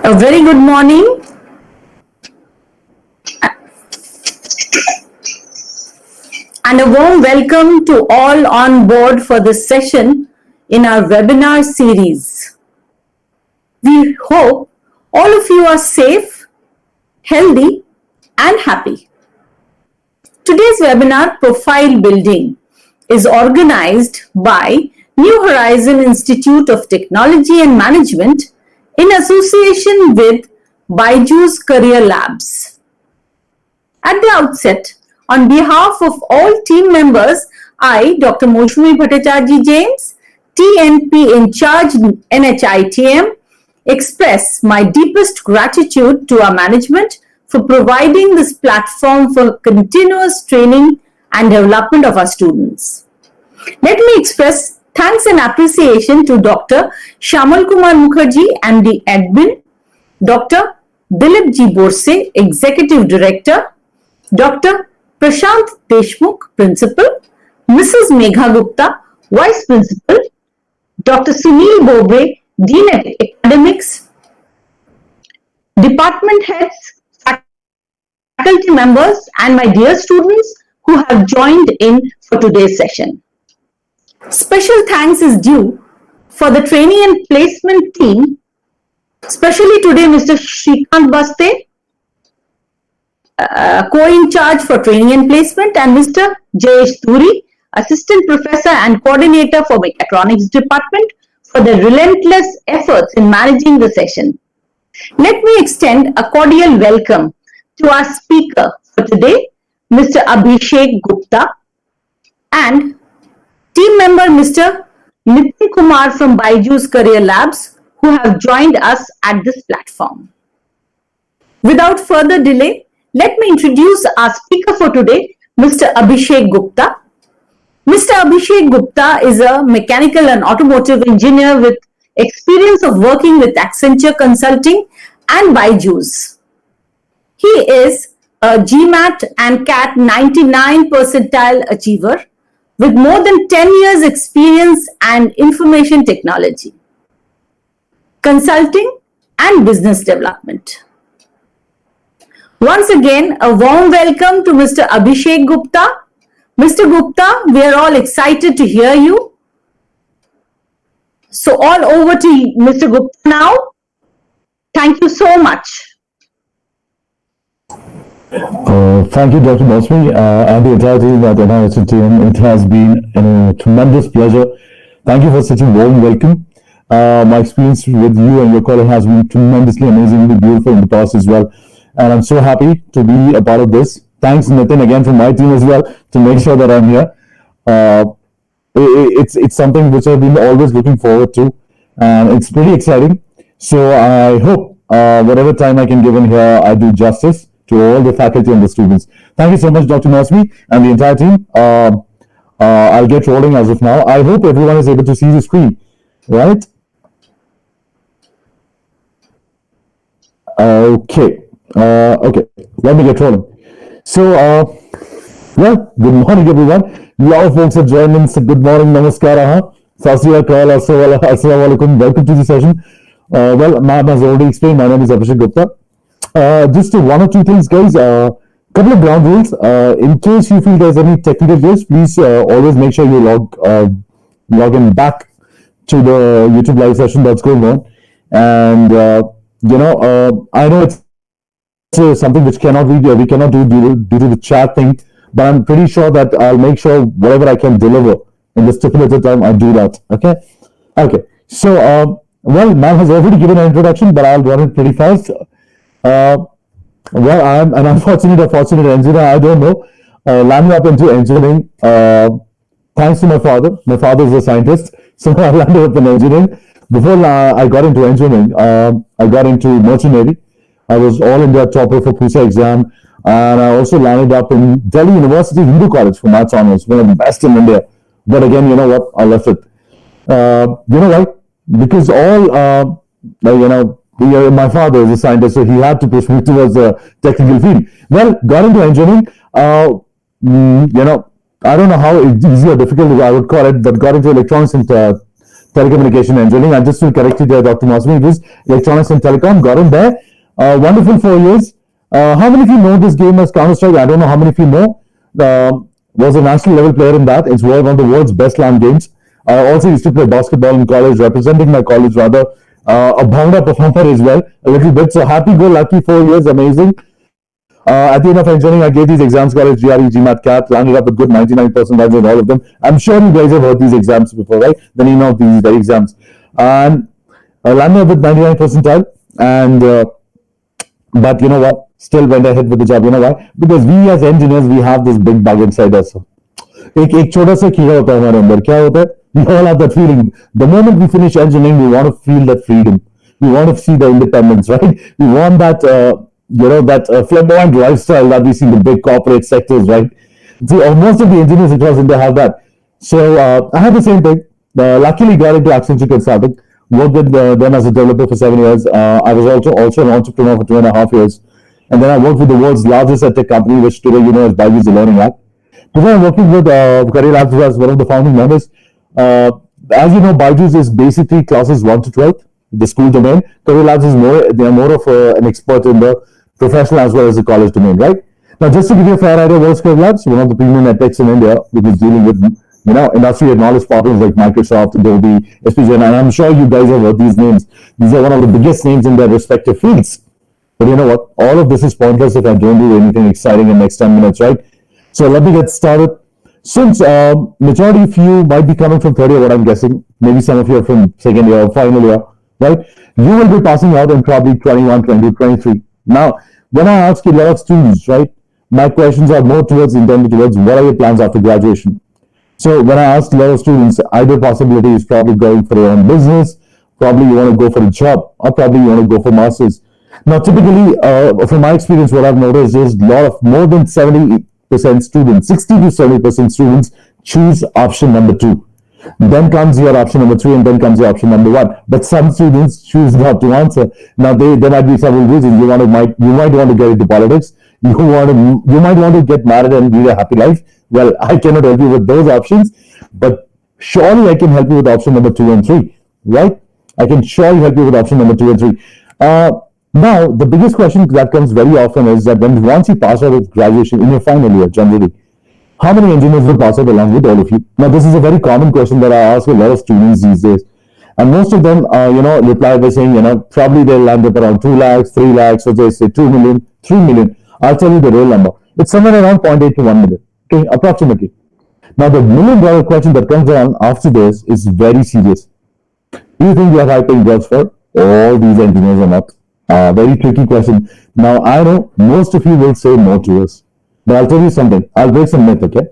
A very good morning and a warm welcome to all on board for this session in our webinar series. We hope all of you are safe, healthy and happy. Today's webinar, Profile Building, is organized by New Horizon Institute of Technology and Management in association with BYJU'S Career Labs. At the outset, on behalf of all team members, I, Dr. Moushumi Bhattacharjee James, TNP in charge NHITM, express my deepest gratitude to our management for providing this platform for continuous training and development of our students. Let me express thanks and appreciation to Dr. Shamal Kumar Mukherjee and the admin, Dr. Dilip G. Borse, Executive Director, Dr. Prashant Deshmukh, Principal, Mrs. Megha Gupta, Vice Principal, Dr. Sunil Bobre, Dean at Academics, Department Heads, faculty members, and my dear students who have joined in for today's session. Special thanks is due for the training and placement team, especially today Mr. Shrikant Baste, co-in charge for training and placement, and Mr. Jayesh Turi, Assistant Professor and Coordinator for Mechatronics Department, for their relentless efforts in managing the session. Let me extend a cordial welcome to our speaker for today, Mr. Abhishek Gupta, and team member Mr. Nitin Kumar from BYJU'S Career Labs, who have joined us at this platform. Without further delay, let me introduce our speaker for today, Mr. Abhishek Gupta. Mr. Abhishek Gupta is a mechanical and automotive engineer with experience of working with Accenture Consulting and BYJU'S. He is a GMAT and CAT 99 percentile achiever with more than 10 years experience and information technology, consulting and business development. Once again, a warm welcome to Mr. Abhishek Gupta. Mr. Gupta, we are all excited to hear you. So all over to you, Mr. Gupta now. Thank you so much. Thank you, Dr. Moushumi, and the entire team at NHITM. It has been a tremendous pleasure. Thank you for such a warm welcome. My experience with you and your colleague has been tremendously, amazingly beautiful in the past as well. And I'm so happy to be a part of this. Thanks, Nitin, again from my team as well to make sure that I'm here. It's something which I've been always looking forward to, and it's pretty exciting. So I hope whatever time I can give in here, I do justice to all the faculty and the students. Thank you so much, Dr. Moushumi and the entire team. I'll get rolling as of now. I hope everyone is able to see the screen, right? Okay. Okay, let me get rolling. So, well, good morning, everyone. A lot of folks are joining. So good morning, namaskara, sat sri akal, assalamu alaikum. Welcome to the session. Well, ma'am has already explained. My name is Abhishek Gupta. Just one or two things, guys. Couple of ground rules. In case you feel there's any technical glitch, please always make sure you log in back to the YouTube live session that's going on. And I know it's something which we cannot do due to the chat thing, but I'm pretty sure that I'll make sure whatever I can deliver in the stipulated time, I do that. Okay. So, well, ma'am has already given an introduction, but I'll run it pretty fast. Well, I'm an unfortunate or fortunate engineer, I don't know. Landed up into engineering thanks to my father. My father is a scientist, so I landed up in engineering. Before I got into engineering, I got into Merchant Navy. I was all India topper for PUSA exam, and I also landed up in Delhi University Hindu College for Maths Honors, one of the best in India. But again, you know what? I left it. You know why? Because all, my father is a scientist, so he had to push me towards the technical field. Well, got into engineering. I don't know how easy or difficult I would call it, but got into electronics and telecommunication engineering. And just to correct you there, Dr. Masmi, it was electronics and telecom. Got in there. Wonderful 4 years. How many of you know this game as Counter-Strike? I don't know how many of you know. Was a national level player in that. It's one of the world's best LAN games. I also used to play basketball in college, representing my college rather. A Bhangra performer as well, a little bit. So happy-go-lucky 4 years, amazing. At the end of engineering, I gave these exams, college, GRE, GMAT CAT, landed up with good 99% in all of them. I'm sure you guys have heard these exams before, right? The name of these exams. And I landed up with 99 percentile. And but you know what? Still went ahead with the job. You know why? Because we as engineers, we have this big bug inside us. एक छोटा सा कीड़ा होता है हमारे अंदर. क्या होता है? We all have that feeling. The moment we finish engineering, we want to feel that freedom. We want to see the independence, right? We want that, that flamboyant lifestyle that we see in the big corporate sectors, right? See, most of the engineers across India have that. So I had the same thing. Luckily, got into Accenture Consulting. Worked with them as a developer for 7 years. I was also an entrepreneur for 2.5 years. And then I worked with the world's largest tech company, which today you know as BYJU'S Learning App. Today I'm working with Career Labs as one of the founding members. As you know, BYJU'S is basically classes 1 to 12, the school domain. Career Labs is they're more of an expert in the professional as well as the college domain, right? Now, just to give you a fair idea, BYJU'S Career Labs, one of the premium edtechs in India, which is dealing with industry acknowledged partners like Microsoft, Adobe, SPG, and I'm sure you guys have heard these names. These are one of the biggest names in their respective fields. But you know what? All of this is pointless if I don't do anything exciting in the next 10 minutes, right? So let me get started. Since majority of you might be coming from third year, what I'm guessing, maybe some of you are from second year or final year, right? You will be passing out in probably 21, 22, 23. Now, when I ask a lot of students, right, my questions are more intended towards what are your plans after graduation? So when I ask a lot of students, either possibility is probably going for your own business, probably you want to go for a job, or probably you want to go for masters. Now, typically, from my experience, what I've noticed is more than 70% students, 60 to 70% students choose option number 2. Then comes your option number 3, and then comes your option number 1. But some students choose not to answer. Now, there might be several reasons. You might want to get into politics. You might want to get married and lead a happy life. Well, I cannot help you with those options, but surely I can help you with option number 2 and 3, right? I can surely help you with option number 2 and 3. Now, the biggest question that comes very often is that once you pass out of graduation in your final year, generally, how many engineers will pass out along with all of you? Now, this is a very common question that I ask a lot of students these days. And most of them, reply by saying, probably they'll land up around 2 lakhs, 3 lakhs, or they say 2 million, 3 million. I'll tell you the real number. It's somewhere around 0.8 to 1 million, okay, approximately. Now, the million-dollar question that comes around after this is very serious. Do you think you have high-paying jobs for all these engineers or not? Very tricky question. Now, I know most of you will say no to us, but I'll tell you something. I'll break some myth, okay?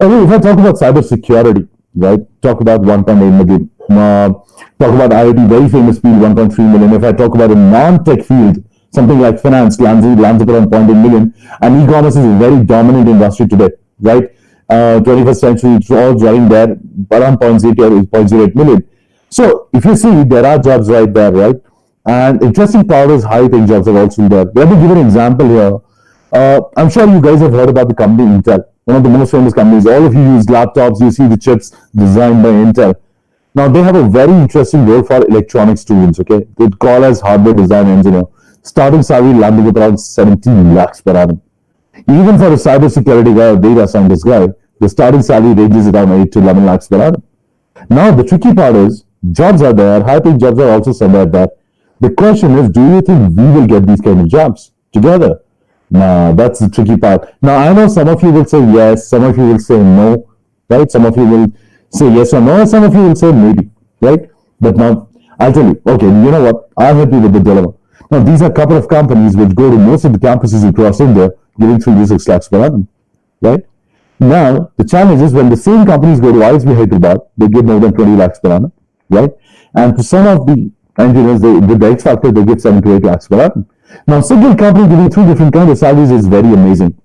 If I talk about cyber security, right, talk about 1.8 million. Talk about IoT, very famous field, 1.3 million. If I talk about a non-tech field, something like finance, lands up around 0.8 million. And e-commerce is a very dominant industry today, right? 21st century, it's all driving there, around 0.08 million. So if you see, there are jobs right there, right? And interesting part is high-paying jobs are also there. Let me give an example here. I'm sure you guys have heard about the company Intel, one of the most famous companies. All of you use laptops, you see the chips designed by Intel. Now, they have a very interesting role for electronic students, okay? They call as hardware design engineer. Starting salary landing at around 17 lakhs per annum. Even for a cybersecurity guy or data scientist guy, the starting salary ranges around 8 to 11 lakhs per annum. Now, the tricky part is, jobs are there, high-paying jobs are also somewhere there. The question is, do you think we will get these kind of jobs together? Nah, that's the tricky part. Now, I know some of you will say yes, some of you will say no, right? Some of you will say yes or no, some of you will say maybe, right? But now, I'll tell you, okay, you know what? I'll help you with the dilemma. Now, these are a couple of companies which go to most of the campuses across India, giving 3 to 6 lakhs per annum, right? Now, the challenge is when the same companies go to ISB Hyderabad, they give more than 20 lakhs per annum, right? And to some of the engineers, with the X factor, they give 7 to 8 lakhs per annum. Now, single company giving 3 different kinds of salaries is very amazing.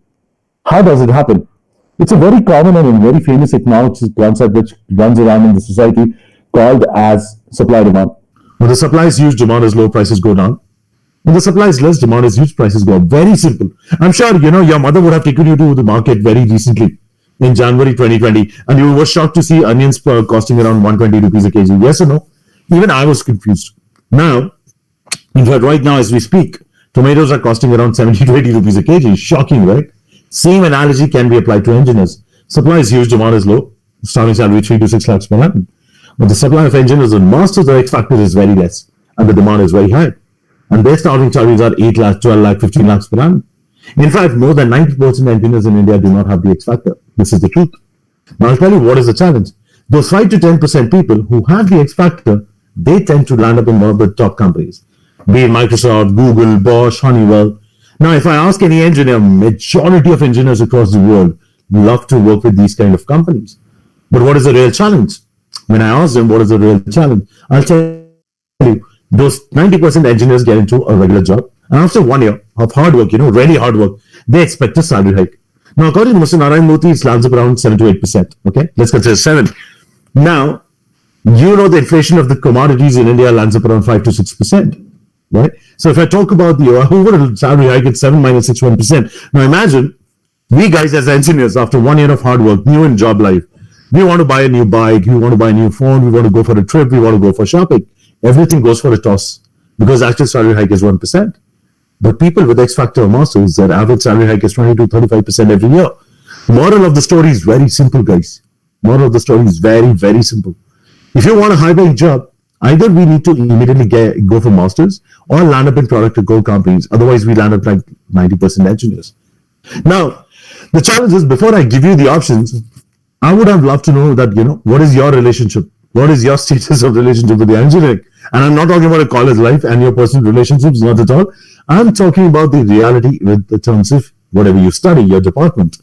How does it happen? It's a very common and very famous economic concept which runs around in the society called as supply demand. When the supply is huge, demand is low, prices go down. When the supply is less, demand is huge, prices go up. Very simple. I'm sure, your mother would have taken you to the market very recently. in January 2020, and you were shocked to see onions costing around 120 rupees a kg. Yes or no? Even I was confused. Now, in fact, right now as we speak, tomatoes are costing around 70 to 80 rupees a kg. Shocking, right? Same analogy can be applied to engineers. Supply is huge, demand is low. Starting salary 3 to 6 lakhs per annum. But the supply of engineers and masters or X factor is very less, and the demand is very high. And their starting salaries are 8 lakhs, 12 lakhs, 15 lakhs per annum. In fact, more than 90% of engineers in India do not have the X factor. This is the truth. Now, I'll tell you what is the challenge. Those 5 to 10% people who have the X factor, they tend to land up in one of the top companies, be it Microsoft, Google, Bosch, Honeywell. Now, if I ask any engineer, majority of engineers across the world love to work with these kind of companies. But what is the real challenge? When I ask them what is the real challenge, I'll tell you, those 90% engineers get into a regular job. And after 1 year of hard work, really hard work, they expect a salary hike. Now, according to Mr. Narayan Murthy, it lands up around 7 to 8%. Okay, let's consider 7. Now, the inflation of the commodities in India lands up around 5 to 6%. Right? So if I talk about the overall salary hike, it's 7 minus 6, 1%. Now, imagine we guys as engineers, after 1 year of hard work, new in job life, we want to buy a new bike, we want to buy a new phone, we want to go for a trip, we want to go for shopping. Everything goes for a toss because actual salary hike is 1%. But people with X Factor or masters, their average salary hike is 20 to 35% every year. Moral of the story is very simple, guys. Moral of the story is very, very simple. If you want a high-paying job, either we need to immediately go for masters or land up in product to go companies. Otherwise, we land up like 90% engineers. Now, the challenge is, before I give you the options, I would have loved to know that, what is your relationship? What is your status of relationship with the engineering? And I'm not talking about a college life and your personal relationships, not at all. I'm talking about the reality with the terms of whatever you study, your department.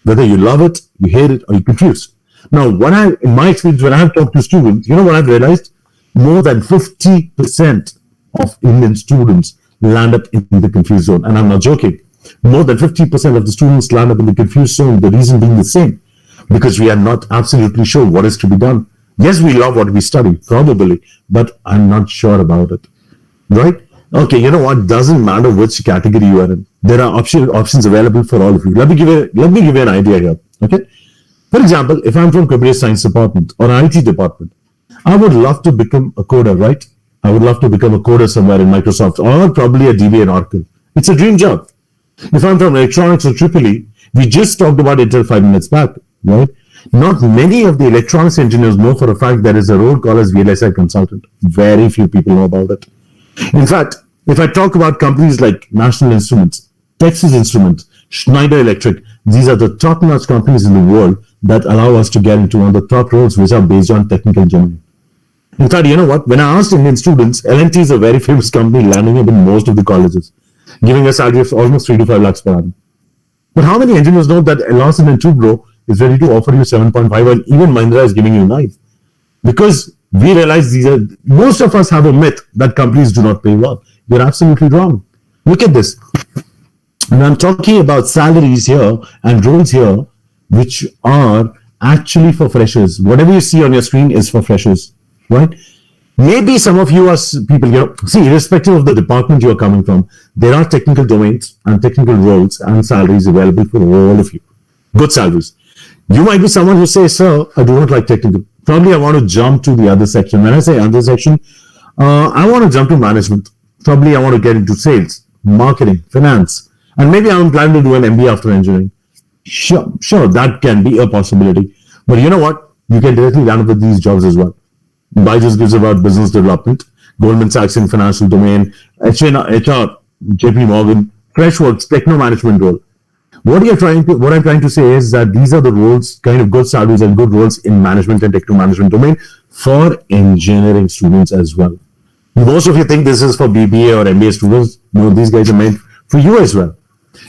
Whether you love it, you hate it, or you're confused. Now, in my experience, when I have talked to students, you know what I've realized? More than 50% of Indian students land up in the confused zone. And I'm not joking. More than 50% of the students land up in the confused zone. The reason being the same. Because we are not absolutely sure what is to be done. Yes, we love what we study, probably, but I'm not sure about it. Right? Okay, you know what? Doesn't matter which category you are in. There are options available for all of you. Let me give you an idea here. Okay? For example, if I'm from computer science department or IT department, I would love to become a coder, right? I would love to become a coder somewhere in Microsoft or probably a DBA in Oracle. It's a dream job. If I'm from electronics or EEE, we just talked about it 5 minutes back, right? Not many of the electronics engineers know for a fact there is a role called as VLSI consultant. Very few people know about it. In fact, if I talk about companies like National Instruments, Texas Instruments, Schneider Electric, these are the top-notch companies in the world that allow us to get into one of the top roles which are based on technical engineering. In fact, you know what? When I asked Indian students, L&T is a very famous company landing up in most of the colleges, giving a salary of almost 3 to 5 lakhs per annum. But how many engineers know that Lawson and Tubro is ready to offer you 7.5 while even Mahindra is giving you 9? Because we realize most of us have a myth that companies do not pay well. You're absolutely wrong. Look at this. And I'm talking about salaries here and roles here, which are actually for freshers. Whatever you see on your screen is for freshers, right? Maybe some of you are people, see, irrespective of the department you are coming from, there are technical domains and technical roles and salaries available for all of you. Good salaries. You might be someone who says, sir, I do not like technical. Probably I want to jump to the other section. When I say other section, I want to jump to management. Probably I want to get into sales, marketing, finance, and maybe I'm planning to do an MBA after engineering. Sure, that can be a possibility. But you know what? You can directly land up with these jobs as well. BYJU'S gives about business development, Goldman Sachs in financial domain, HR, JP Morgan, Freshworks, techno management role. What I'm trying to say is that these are the roles, kind of good salaries and good roles in management and techno management domain for engineering students as well. Most of you think this is for BBA or MBA students. No, these guys are meant for you as well.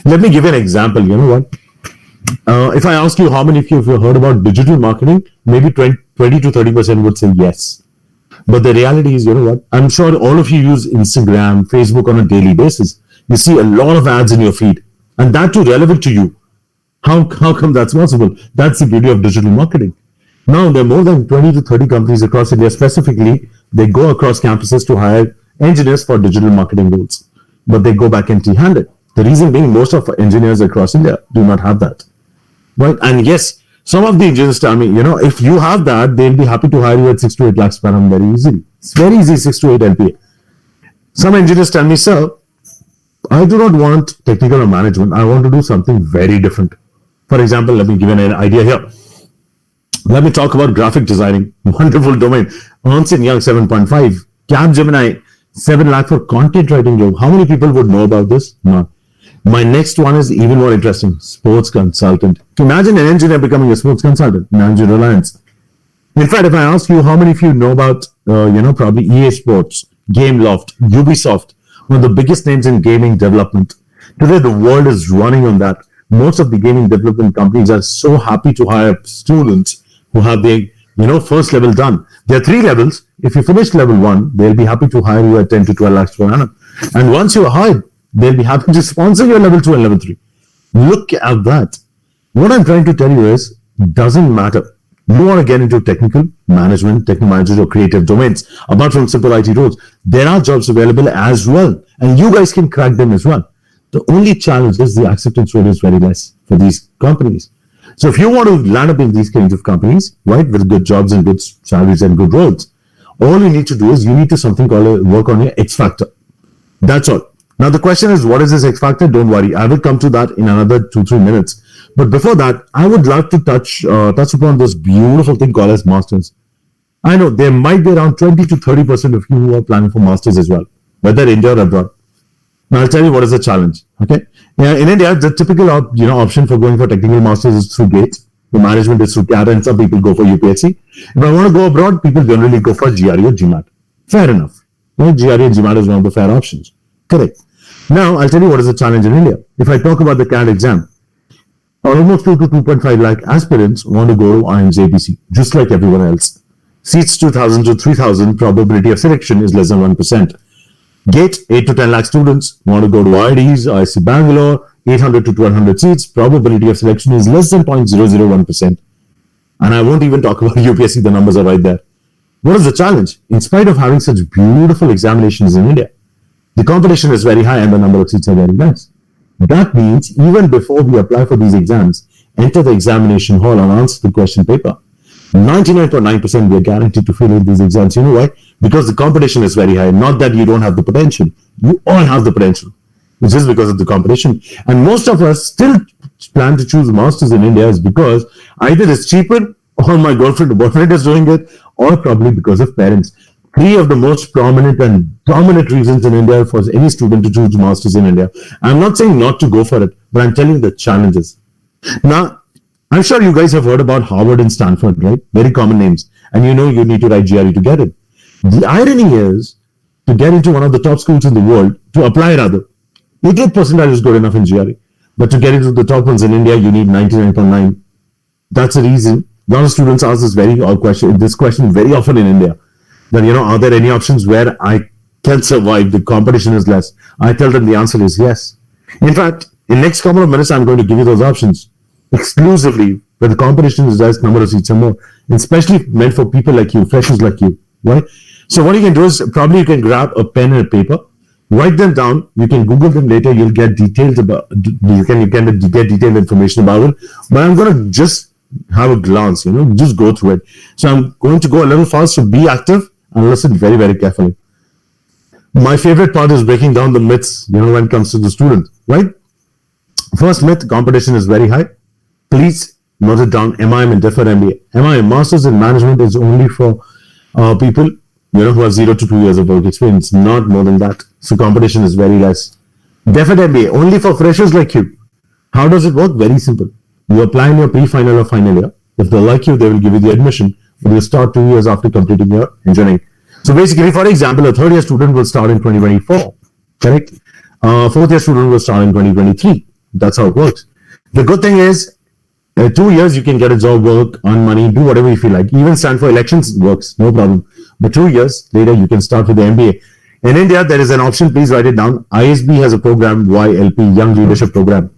Let me give you an example. You know what? If I ask you how many of you have heard about digital marketing, maybe 20 to 30% would say yes. But the reality is, you know what? I'm sure all of you use Instagram, Facebook on a daily basis. You see a lot of ads in your feed, and that too relevant to you. How come that's possible? That's the beauty of digital marketing. Now, there are more than 20 to 30 companies across India. Specifically, they go across campuses to hire engineers for digital marketing roles, but they go back empty-handed. The reason being, most of engineers across India do not have that. Right? And yes, Some of the engineers tell me, if you have that, they'll be happy to hire you at 6 to 8 lakhs per annum very easily. It's very easy, 6 to 8 LPA. Some engineers tell me, sir, I do not want technical or management. I want to do something very different. For example, let me give you an idea here. Let me talk about graphic designing. Wonderful domain. Ernst & Young 7.5. Capgemini 7 lakh for content writing job. How many people would know about this? None. My next one is even more interesting. Sports consultant. Imagine an engineer becoming a sports consultant. Managing Reliance. In fact, if I ask you how many of you know about, probably EA Sports, Gameloft, Ubisoft, one of the biggest names in gaming development. Today, the world is running on that. Most of the gaming development companies are so happy to hire students who have the first level done. There are 3 levels. If you finish level 1, they'll be happy to hire you at 10 to 12 lakhs per annum. And once you are hired, they'll be happy to sponsor your level 2 and level 3. Look at that. What I'm trying to tell you is, doesn't matter. You want to get into technical management, technical managers, or creative domains, apart from simple IT roles, there are jobs available as well, and you guys can crack them as well. The only challenge is the acceptance rate is very less for these companies. So if you want to land up in these kinds of companies, right, with good jobs and good salaries and good roles, all you need to do is you need to something called work on your X factor. That's all. Now the question is, what is this X factor? Don't worry, I will come to that in another 2-3 minutes. But before that, I would like to touch upon this beautiful thing called as masters. I know there might be around 20 to 30% of you who are planning for masters as well, whether India or abroad. Now I'll tell you what is the challenge. Okay, in India, the typical option for going for technical masters is through GATE. The management is through CAT, and some people go for UPSC. If I want to go abroad, people generally go for GRE or GMAT. Fair enough. Well, GRE and GMAT is one of the fair options. Correct. Now I'll tell you what is the challenge in India. If I talk about the CAT exam, almost 2 to 2.5 lakh aspirants want to go to IIMS ABC, just like everyone else. Seats 2,000 to 3,000, probability of selection is less than 1%. GATE, 8 to 10 lakh students want to go to IITs, IISc Bangalore, 800 to 1,200 seats, probability of selection is less than 0.001%. And I won't even talk about UPSC, the numbers are right there. What is the challenge? In spite of having such beautiful examinations in India, the competition is very high and the number of seats are very less. That means even before we apply for these exams, enter the examination hall and answer the question paper. 99.9% we are guaranteed to fill in these exams. You know why? Because the competition is very high. Not that you don't have the potential. You all have the potential. It's just because of the competition. And most of us still plan to choose masters in India is because either it's cheaper or my girlfriend or boyfriend is doing it, or probably because of parents. 3 of the most prominent and dominant reasons in India for any student to choose masters in India. I'm not saying not to go for it, but I'm telling you the challenges. Now, I'm sure you guys have heard about Harvard and Stanford, right? Very common names. And you need to write GRE to get it. The irony is, to get into one of the top schools in the world, to apply rather, 88 percentile is good enough in GRE. But to get into the top ones in India, you need 99.9. That's the reason. A lot of students ask this question very often in India. That, are there any options where I can survive? The competition is less. I tell them the answer is yes. In fact, in the next couple of minutes, I'm going to give you those options exclusively, where the competition is less, number of seats are more, and especially meant for people like you, freshers like you, right? So what you can do is probably you can grab a pen and a paper, write them down. You can Google them later. You'll get details about. You can get detailed information about it. But I'm going to just have a glance. Just go through it. So I'm going to go a little fast. So be active and listen very, very carefully. My favorite part is breaking down the myths, when it comes to the student, right? First myth, competition is very high. Please note it down, MIM and deferred MBA. MIM, Masters in Management, is only for people, who have 0 to 2 years of work experience, not more than that. So competition is very less. Deferred MBA, only for freshers like you. How does it work? Very simple. You apply in your pre-final or final year. If they like you, they will give you the admission. But you start 2 years after completing your engineering. So basically, for example, a third-year student will start in 2024, correct? Fourth-year student will start in 2023. That's how it works. The good thing is, 2 years, you can get a job, work, earn money, do whatever you feel like. Even stand for elections works, no problem. But 2 years later, you can start with the MBA. In India, there is an option, please write it down. ISB has a program, YLP, Young Leadership Program.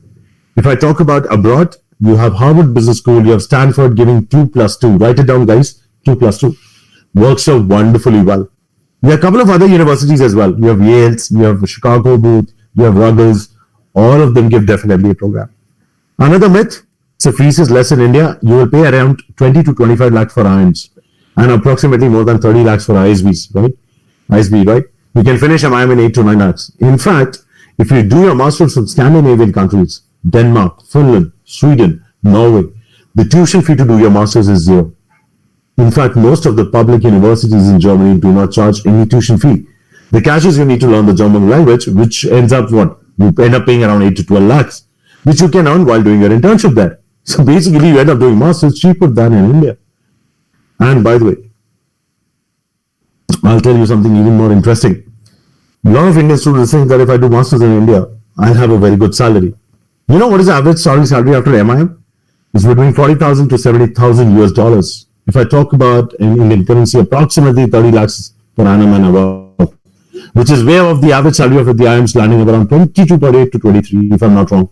If I talk about abroad, you have Harvard Business School, you have Stanford giving 2+2. Write it down, guys, 2+2. Works out wonderfully well. There are a couple of other universities as well. You have Yale's, you have Chicago Booth, you have Ruggles. All of them give definitely a program. Another myth, So fees is less in India. You will pay around 20 to 25 lakhs for IIMs and approximately more than 30 lakhs for ISBs, right? ISB, right? You can finish a IIM in 8 to 9 lakhs. In fact, if you do your master's from Scandinavian countries, Denmark, Finland, Sweden, Norway, the tuition fee to do your master's is zero. In fact, most of the public universities in Germany do not charge any tuition fee. The catch is you need to learn the German language, which ends up what? You end up paying around 8 to 12 lakhs, which you can earn while doing your internship there. So basically, you end up doing masters cheaper than in India. And by the way, I'll tell you something even more interesting. A lot of Indian students think that if I do masters in India, I'll have a very good salary. You know what is the average salary after MIM? It's between 40,000 to 70,000 US dollars. If I talk about in Indian currency, approximately 30 lakhs per annum and above, which is way above the average salary of the IIMs, landing around 22, 28 to 23, if I'm not wrong.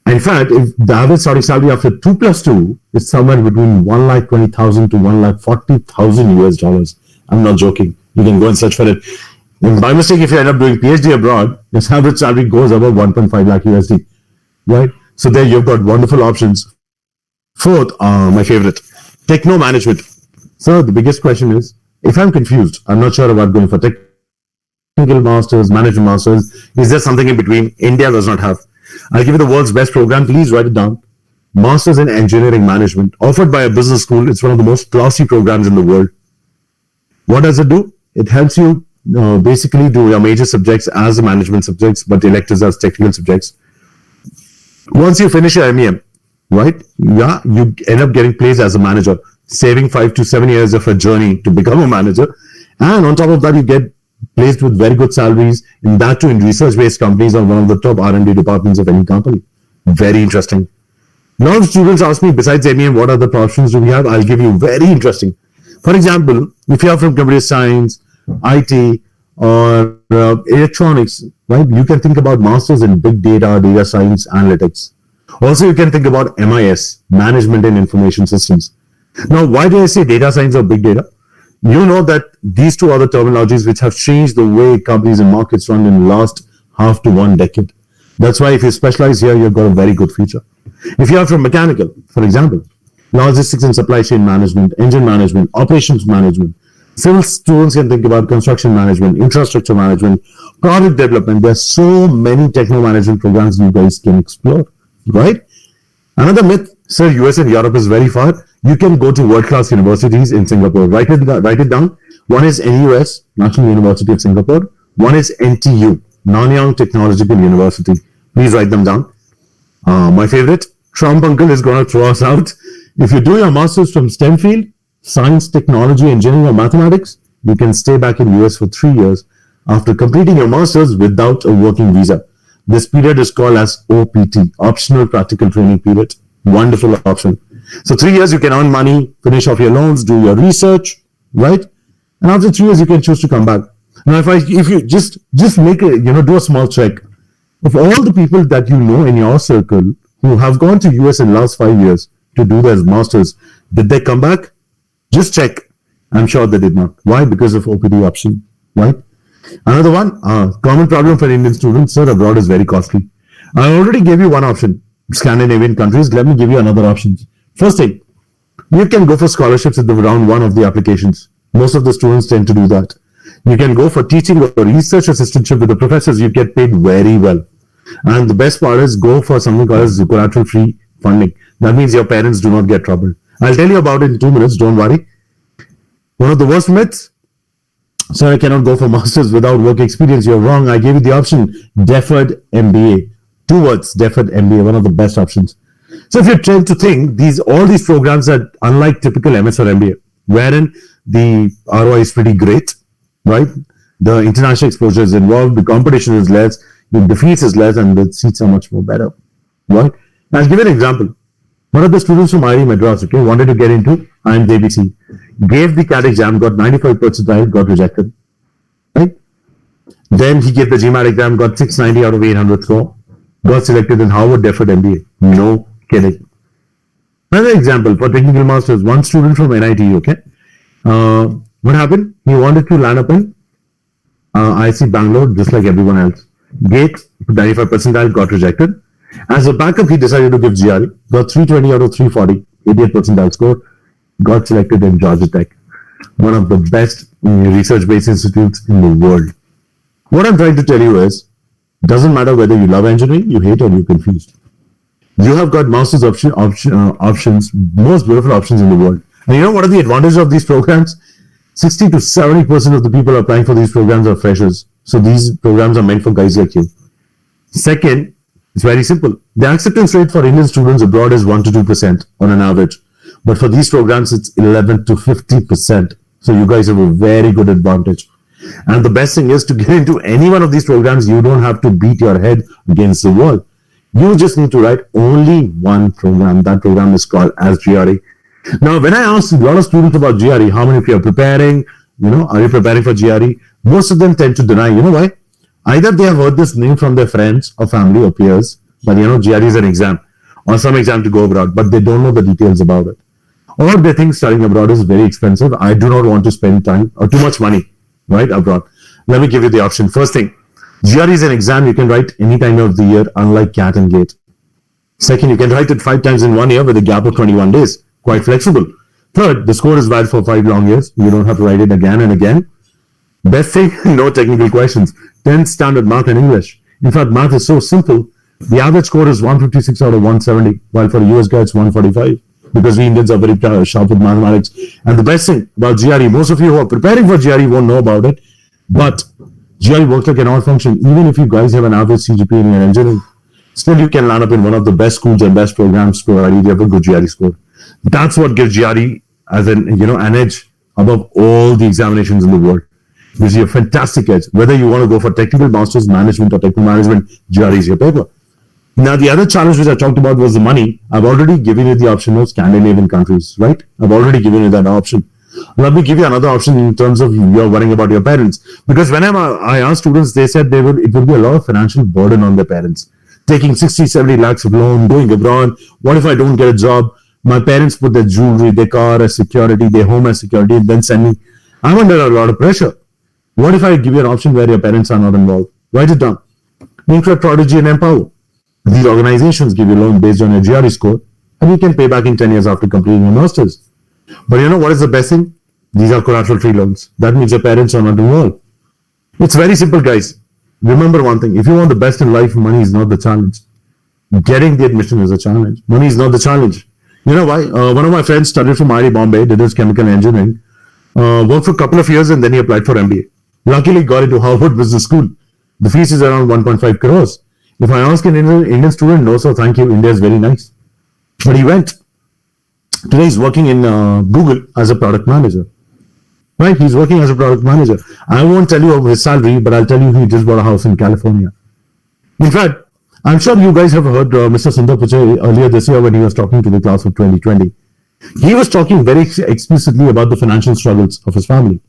In fact, if the average salary after 2+2 is somewhere between 1,20,000 to 1,40,000 US dollars. I'm not joking. You can go and search for it. And by mistake, if you end up doing PhD abroad, your average salary goes above 1.5 lakh USD, right? So there you've got wonderful options. Fourth, my favorite, techno management. So the biggest question is, if I'm confused, I'm not sure about going for technical masters, management masters, is there something in between? India does not have. I'll give you the world's best program. Please write it down. Masters in Engineering Management, offered by a business school. It's one of the most classy programs in the world. What does it do? It helps you basically do your major subjects as the management subjects, but electives as technical subjects. Once you finish your MEM, right? Yeah, you end up getting placed as a manager, saving 5 to 7 years of a journey to become a manager. And on top of that, you get placed with very good salaries, and that too in research-based companies or one of the top R&D departments of any company. Very interesting. A lot of students ask me, besides MEM, what other options do we have? I'll give you very interesting. For example, if you are from computer science, IT, or electronics, right? You can think about masters in big data, data science, analytics. Also, you can think about MIS, Management and Information Systems. Now, why do I say data science or big data? You know that these two are the terminologies which have changed the way companies and markets run in the last half to 1 decade. That's why if you specialize here, you've got a very good future. If you are from mechanical, for example, logistics and supply chain management, engine management, operations management, civil students can think about construction management, infrastructure management, product development. There are so many techno management programs you guys can explore, right? Another myth, sir, US and Europe is very far. You can go to world-class universities in Singapore. Write it down. One is NUS, National University of Singapore. One is NTU, Nanyang Technological University. Please write them down. My favorite, Trump uncle is going to throw us out. If you do your master's from STEM field, science, technology, engineering, or mathematics, you can stay back in US for 3 years after completing your master's without a working visa. This period is called as OPT, Optional Practical Training Period. Wonderful option. So 3 years, you can earn money, finish off your loans, do your research, right? And after 3 years, you can choose to come back. Now, if you just make a, do a small check of all the people that you know in your circle who have gone to US in the last 5 years to do their masters, did they come back? Just check. I'm sure they did not. Why? Because of OPT option, right? Another one, common problem for Indian students, sir, abroad is very costly. I already gave you one option, Scandinavian countries. Let me give you another option. First thing, you can go for scholarships at the round 1 of the applications. Most of the students tend to do that. You can go for teaching or research assistantship with the professors. You get paid very well. And the best part is go for something called as collateral-free funding. That means your parents do not get troubled. I'll tell you about it in 2 minutes. Don't worry. One of the worst myths, sir, I cannot go for masters without work experience. You're wrong. I gave you the option, deferred MBA. 2 words, deferred MBA, one of the best options. So if you're trying to think, all these programs are unlike typical MS or MBA, wherein the ROI is pretty great, right? The international exposure is involved, the competition is less, the fees is less, and the seats are much more better, right? I'll give you an example. One of the students from IIT Madras, wanted to get into IIMS ABC, gave the CAT exam, got 95 percentile, got rejected, right? Then he gave the GMAT exam, got 690 out of 800 score, got selected in Harvard deferred MBA. No kidding. Another example for technical masters, one student from NIT, what happened? He wanted to land up in IC Bangalore, just like everyone else. Gate, 95 percentile, got rejected. As a backup, he decided to give GRE, got 320 out of 340, 88 percentile score, got selected in Georgia Tech, one of the best research-based institutes in the world. What I'm trying to tell you is, doesn't matter whether you love engineering, you hate, or you're confused. You have got master's options, most beautiful options in the world. And you know what are the advantages of these programs? 60 to 70% of the people applying for these programs are freshers. So these programs are meant for guys like you. Second, it's very simple. The acceptance rate for Indian students abroad is 1 to 2% on an average. But for these programs, it's 11 to 50%. So you guys have a very good advantage. And the best thing is, to get into any one of these programs, you don't have to beat your head against the wall. You just need to write only one program. That program is called as GRE. Now, when I ask a lot of students about GRE, how many of you are preparing? Are you preparing for GRE? Most of them tend to deny. You know why? Either they have heard this name from their friends or family or peers, but GRE is an exam or some exam to go abroad, but they don't know the details about it. Or they think studying abroad is very expensive. I do not want to spend time or too much money, right, abroad. Let me give you the option. First thing, GRE is an exam you can write any time of the year, unlike CAT and GATE. Second, you can write it 5 times in 1 year with a gap of 21 days. Quite flexible. Third, the score is valid for 5 long years. You don't have to write it again and again. Best thing, no technical questions. 10th standard math and English. In fact, math is so simple. The average score is 156 out of 170, while for US guys it's 145. Because we Indians are very sharp with mathematics. And the best thing about GRE, most of you who are preparing for GRE won't know about it, but GRE works like an odd function. Even if you guys have an average CGPA in your engineering, still you can land up in one of the best schools and best programs provided you have a good GRE score. That's what gives GRE as an edge above all the examinations in the world. Gives you a fantastic edge. Whether you want to go for technical masters, management, or technical management, GRE is your paper. Now, the other challenge which I talked about was the money. I've already given you the option of Scandinavian countries, right? I've already given you that option. Let me give you another option in terms of you're worrying about your parents. Because whenever I asked students, they said it would be a lot of financial burden on their parents. Taking 60, 70 lakhs of loan, going abroad. What if I don't get a job? My parents put their jewelry, their car as security, their home as security, and then send me. I'm under a lot of pressure. What if I give you an option where your parents are not involved? Write it down. Include Prodigy and Empower. These organizations give you loan based on your GRE score, and you can pay back in 10 years after completing your master's. But you know what is the best thing? These are collateral-free loans. That means your parents are not involved. It's very simple, guys. Remember one thing. If you want the best in life, money is not the challenge. Getting the admission is a challenge. Money is not the challenge. You know why? One of my friends studied from IIT Bombay, did his chemical engineering, worked for a couple of years, and then he applied for MBA. Luckily, got into Harvard Business School. The fees is around 1.5 crores. If I ask an Indian student, no, so thank you, India is very nice. But he went. Today he's working in Google as a product manager. Right? He's working as a product manager. I won't tell you his salary, but I'll tell you he just bought a house in California. In fact, I'm sure you guys have heard Mr. Sundar Pichai earlier this year when he was talking to the class of 2020. He was talking very explicitly about the financial struggles of his family.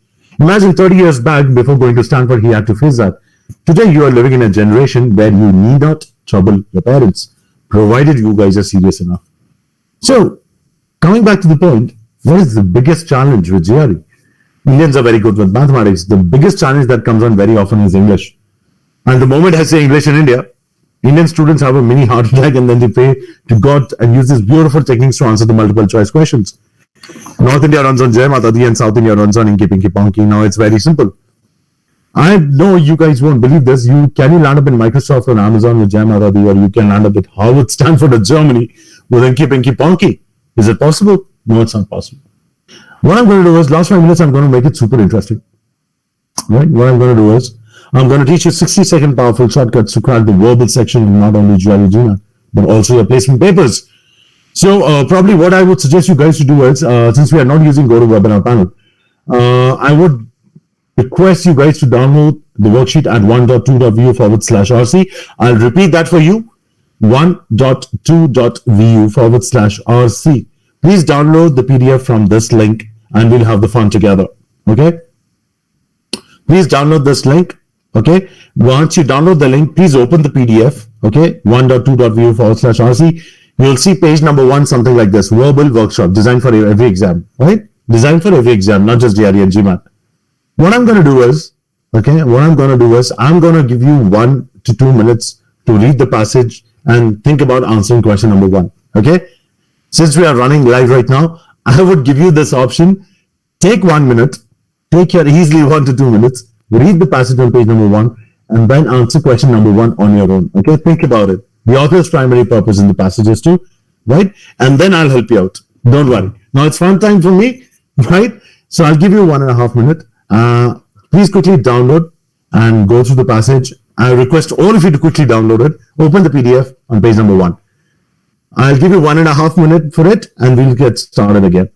Imagine 30 years back, before going to Stanford, he had to face that. Today, you are living in a generation where you need not trouble your parents, provided you guys are serious enough. So, coming back to the point, what is the biggest challenge with GRE? Indians are very good with mathematics. The biggest challenge that comes on very often is English. And the moment I say English in India, Indian students have a mini heart attack and then they pray to God and use these beautiful techniques to answer the multiple choice questions. North India runs on Jai Mata Di and South India runs on Inky Pinky Ponky. Now it's very simple. I know you guys won't believe this. Can you land up in Microsoft or Amazon with Jai Mata Di, or you can land up at Harvard, Stanford, or Germany with Inky Pinky Ponky. Is it possible? No, it's not possible. What I'm going to do is, last 5 minutes, I'm going to make it super interesting. Right? What I'm going to do is, I'm going to teach you 60-second powerful shortcuts to crack the verbal section in not only GRE GMAT, but also your placement papers. So, probably what I would suggest you guys to do is, since we are not using GoToWebinar panel, I would request you guys to download the worksheet at 1.2.vu/RC. I'll repeat that for you. 1.2.vu/RC. Please download the PDF from this link and we'll have the fun together. Okay? Please download this link. Okay? Once you download the link, please open the PDF. Okay? 1.2.vu/RC. You'll see page number 1, something like this. Verbal workshop designed for every exam. Right? Designed for every exam, not just GRE and GMAT. What I'm going to do is, I'm going to give you 1 to 2 minutes to read the passage and think about answering question number 1. Okay? Since we are running live right now, I would give you this option. Take 1 minute, take your easily 1 to 2 minutes, read the passage on page number 1, and then answer question number 1 on your own. Okay? Think about it. The author's primary purpose in the passages too, right? And then I'll help you out. Don't worry. Now it's fun time for me, right? So I'll give you 1.5 minutes. Please quickly download and go through the passage. I request all of you to quickly download it. Open the PDF on page number 1. I'll give you 1.5 minutes for it, and we'll get started again.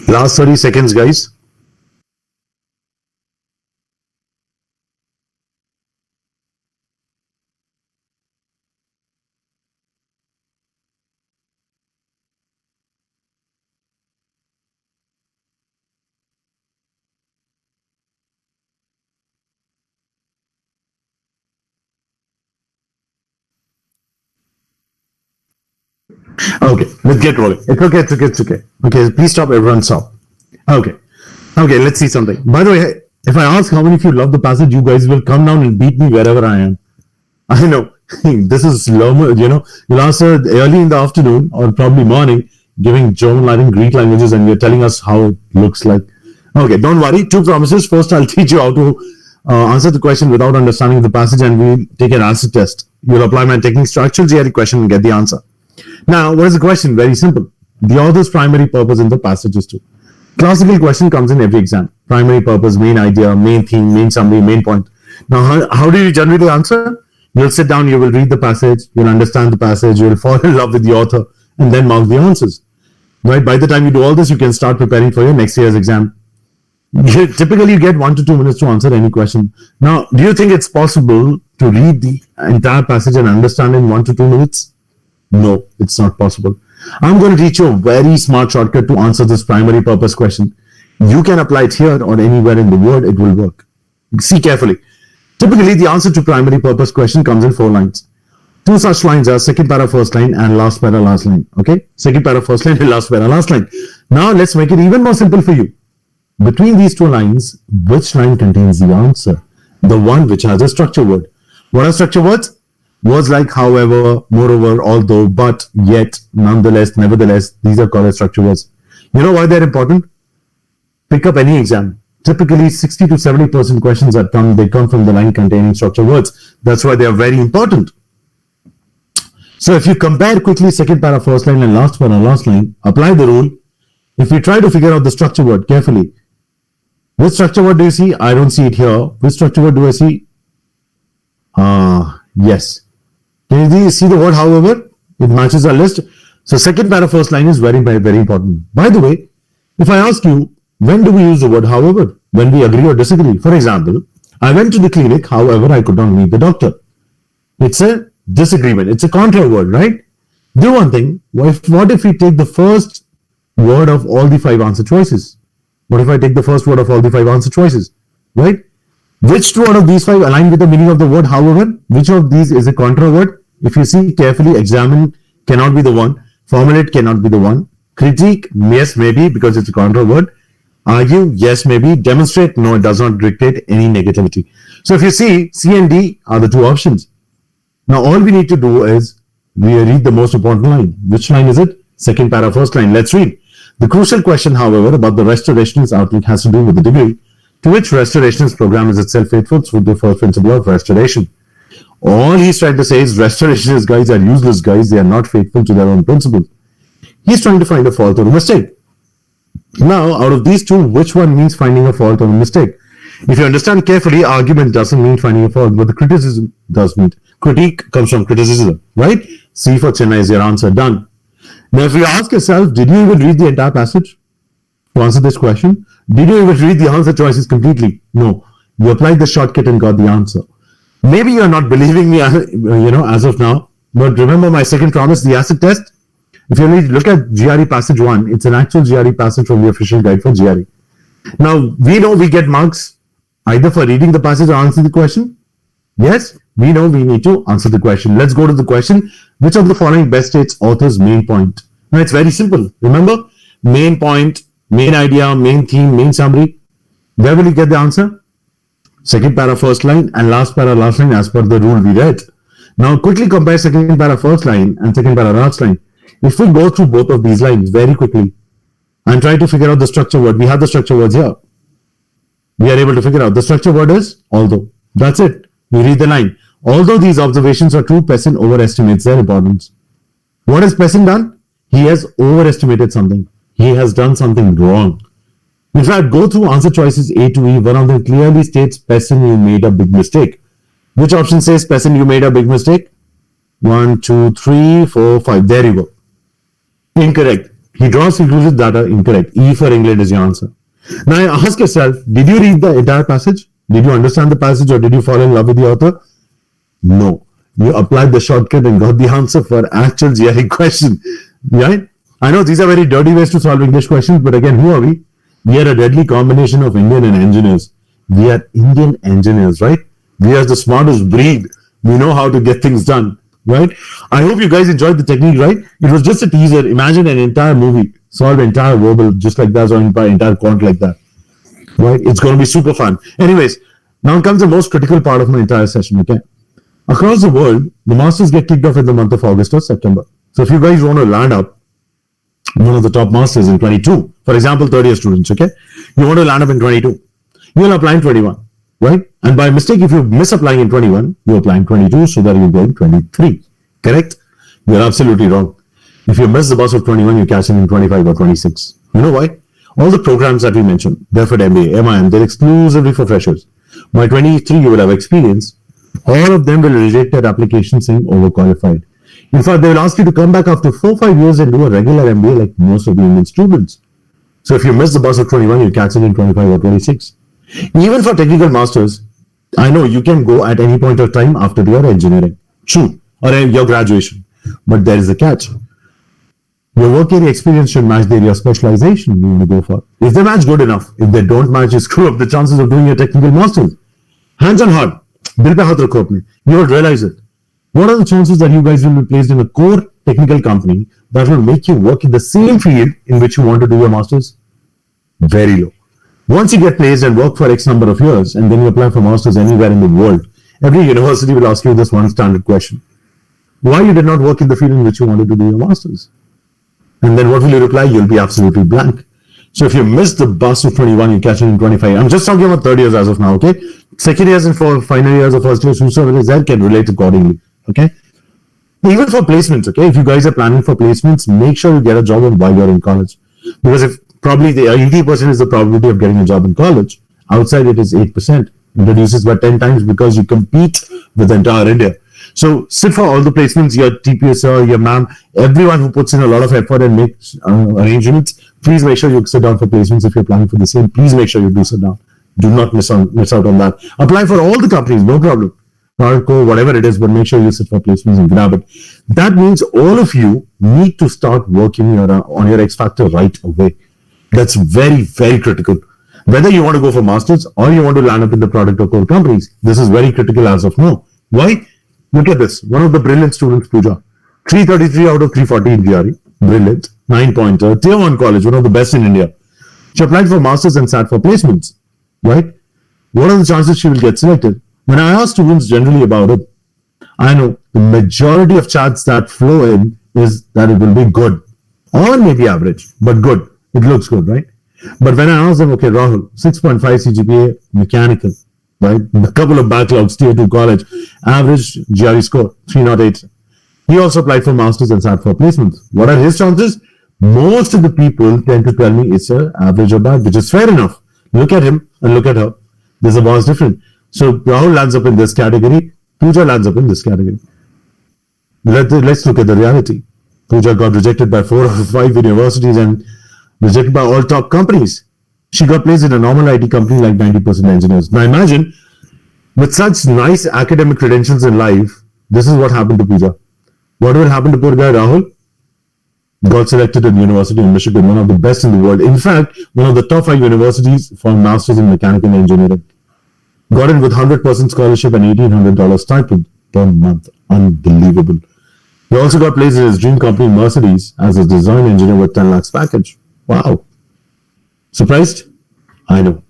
Last 30 seconds, guys. Okay, let's get rolling. It's okay. Okay, please stop. Everyone stop. Okay. Okay, let's see something. By the way, if I ask how many of you love the passage, you guys will come down and beat me wherever I am. I know. This is low, you'll answer early in the afternoon or probably morning, giving German, Latin, Greek languages, and you're telling us how it looks like. Okay, don't worry. 2 promises. First, I'll teach you how to answer the question without understanding the passage, and we'll take an answer test. You'll apply my techniques to actual GRE question and get the answer. Now, what is the question? Very simple. The author's primary purpose in the passage is to. Classical question comes in every exam. Primary purpose, main idea, main theme, main summary, main point. Now, how do you generally answer? You'll sit down, you will read the passage, you'll understand the passage, you'll fall in love with the author, and then mark the answers. Right? By the time you do all this, you can start preparing for your next year's exam. Typically, you get 1 to 2 minutes to answer any question. Now, do you think it's possible to read the entire passage and understand in 1 to 2 minutes? No, it's not possible. I'm going to teach you a very smart shortcut to answer this primary purpose question. You can apply it here or anywhere in the word, it will work. See carefully. Typically, the answer to primary purpose question comes in 4 lines. 2 such lines are second para first line and last para last line. Okay? Second para first line and last para last line. Now, let's make it even more simple for you. Between these 2 lines, which line contains the answer? The one which has a structure word. What are structure words? Words like however, moreover, although, but, yet, nonetheless, nevertheless. These are called as structure words. You know why they're important? Pick up any exam. Typically, 60 to 70% questions that come, they come from the line containing structure words. That's why they are very important. So if you compare quickly second para first line and last para last line, apply the rule. If you try to figure out the structure word carefully, which structure word do you see? I don't see it here. Which structure word do I see? Yes. Can you see the word however? It matches our list. So second para first line is very, very, very important. By the way, if I ask you, when do we use the word however? When we agree or disagree. For example, I went to the clinic, however, I could not meet the doctor. It's a disagreement. It's a contra word, right? Do one thing. What if we take the first word of all the 5 answer choices? What if I take the first word of all the 5 answer choices? Right? Which 2 out of these 5 align with the meaning of the word however? Which of these is a contra word? If you see carefully, examine cannot be the one. Formulate cannot be the one. Critique, yes, maybe, because it's a contra word. Argue, yes, maybe. Demonstrate, no, it does not dictate any negativity. So if you see, C and D are the 2 options. Now all we need to do is we read the most important line. Which line is it? Second para first line. Let's read. The crucial question, however, about the restorationist outlook has to do with the degree to which restorationist program is itself faithful to the first principle of restoration. All he's trying to say is restorationist guys are useless guys. They are not faithful to their own principles. He's trying to find a fault or a mistake. Now, out of these two, which one means finding a fault or a mistake? If you understand carefully, argument doesn't mean finding a fault, but the criticism does mean. Critique comes from criticism, right? C for Chennai is your answer. Done. Now, if you ask yourself, did you even read the entire passage to answer this question? Did you even read the answer choices completely? No. You applied the shortcut and got the answer. Maybe you're not believing me, as of now, but remember my second promise, the acid test. If you look at GRE passage 1, it's an actual GRE passage from the official guide for GRE. Now, we know we get marks either for reading the passage or answering the question. Yes, we know we need to answer the question. Let's go to the question. Which of the following best states author's main point? Now, it's very simple. Remember, main point, main idea, main theme, main summary. Where will you get the answer? Second para, first line, and last para, last line, as per the rule we read. Now, quickly compare second para, first line, and second para, last line. If we go through both of these lines very quickly and try to figure out the structure word, we have the structure words here. We are able to figure out the structure word is although. That's it. You read the line. Although these observations are true, Pessin overestimates their importance. What has Pessin done? He has overestimated something. He has done something wrong. In fact, go through answer choices A to E. One of them clearly states, Pessin, you made a big mistake. Which option says, Pessin, you made a big mistake? 1, 2, 3, 4, 5. There you go. Incorrect. He draws conclusions that are incorrect. E for England is your answer. Now ask yourself, did you read the entire passage? Did you understand the passage or did you fall in love with the author? No. You applied the shortcut and got the answer for actual GRE question. Right? I know these are very dirty ways to solve English questions, but again, who are we? We are a deadly combination of Indian and engineers. We are Indian engineers, right? We are the smartest breed. We know how to get things done, right? I hope you guys enjoyed the technique, right? It was just a teaser. Imagine an entire movie, solve entire verbal just like that, or entire quant like that, right? It's going to be super fun. Anyways, now comes the most critical part of my entire session, okay? Across the world, the masters get kicked off in the month of August or September. So if you guys want to land up one of the top masters in 22, for example, third year students, okay? You want to land up in 22. You will apply in 21, right? And by mistake, if you miss applying in 21, you apply in 22 so that you go in 23, correct? You're absolutely wrong. If you miss the bus of 21, you catch it in 25 or 26. You know why? All the programs that we mentioned, they're for MBA, MIM, they're exclusively for freshers. By 23, you will have experience. All of them will reject that application saying overqualified. In fact, they will ask you to come back after 4-5 years and do a regular MBA like most of the Indian students. So if you miss the bus of 21, you catch it in 25 or 26. Even for technical masters, I know you can go at any point of time after your engineering. True. Or your graduation. But there is a catch. Your work area experience should match the area of specialization you want to go for. If they match, good enough. If they don't match, you screw up the chances of doing your technical masters. Hands on heart. Dil pe haath rakho apne. You will realize it. What are the chances that you guys will be placed in a core technical company that will make you work in the same field in which you want to do your masters? Very low. Once you get placed and work for X number of years and then you apply for masters anywhere in the world, every university will ask you this one standard question. Why you did not work in the field in which you wanted to do your masters? And then what will you reply? You'll be absolutely blank. So if you miss the bus of 21, you catch it in 25. I'm just talking about third years as of now, okay? Second years and final years or first years, whosoever is there can relate accordingly, okay? Even for placements, okay? If you guys are planning for placements, make sure you get a job while you're in college. Because if probably the 80% is the probability of getting a job in college, outside it is 8%. It reduces by 10 times because you compete with the entire India. So sit for all the placements, your TPSR, your MAM, everyone who puts in a lot of effort and makes arrangements, please make sure you sit down for placements. If you're planning for the same, please make sure you do sit down. Do not miss out on that. Apply for all the companies, no problem. Hardcore, whatever it is, but make sure you sit for placements and grab it. That means all of you need to start working on your X Factor right away. That's very, very critical. Whether you want to go for masters or you want to land up in the product or core companies, this is very critical as of now. Why? Look at this. One of the brilliant students, Pooja. 333 out of 340 in GRE. Brilliant. 9-pointer. Tier 1 college, one of the best in India. She applied for masters and sat for placements. Right? What are the chances she will get selected? When I ask students generally about it, I know the majority of chats that flow in is that it will be good. Or maybe average, but good. It looks good, right? But when I asked them, okay, Rahul, 6.5 CGPA, mechanical, right? A couple of backlogs, tier 2 college, average GRE score, 308. He also applied for masters and sat for placements. What are his chances? Most of the people tend to tell me it's an average or bad, which is fair enough. Look at him and look at her. There's a vast difference. So Rahul lands up in this category. Pooja lands up in this category. Let's look at the reality. Pooja got rejected by 4 or 5 universities and rejected by all top companies. She got placed in a normal IT company like 90% engineers. Now imagine, with such nice academic credentials in life, this is what happened to Pooja. What will happen to poor guy Rahul? Got selected at University of Michigan, one of the best in the world. In fact, one of the top 5 universities for masters in mechanical engineering. Got in with 100% scholarship and $1,800 stipend per month. Unbelievable. He also got placed in his dream company, Mercedes, as a design engineer with 10 lakhs package. Wow. Surprised? I know.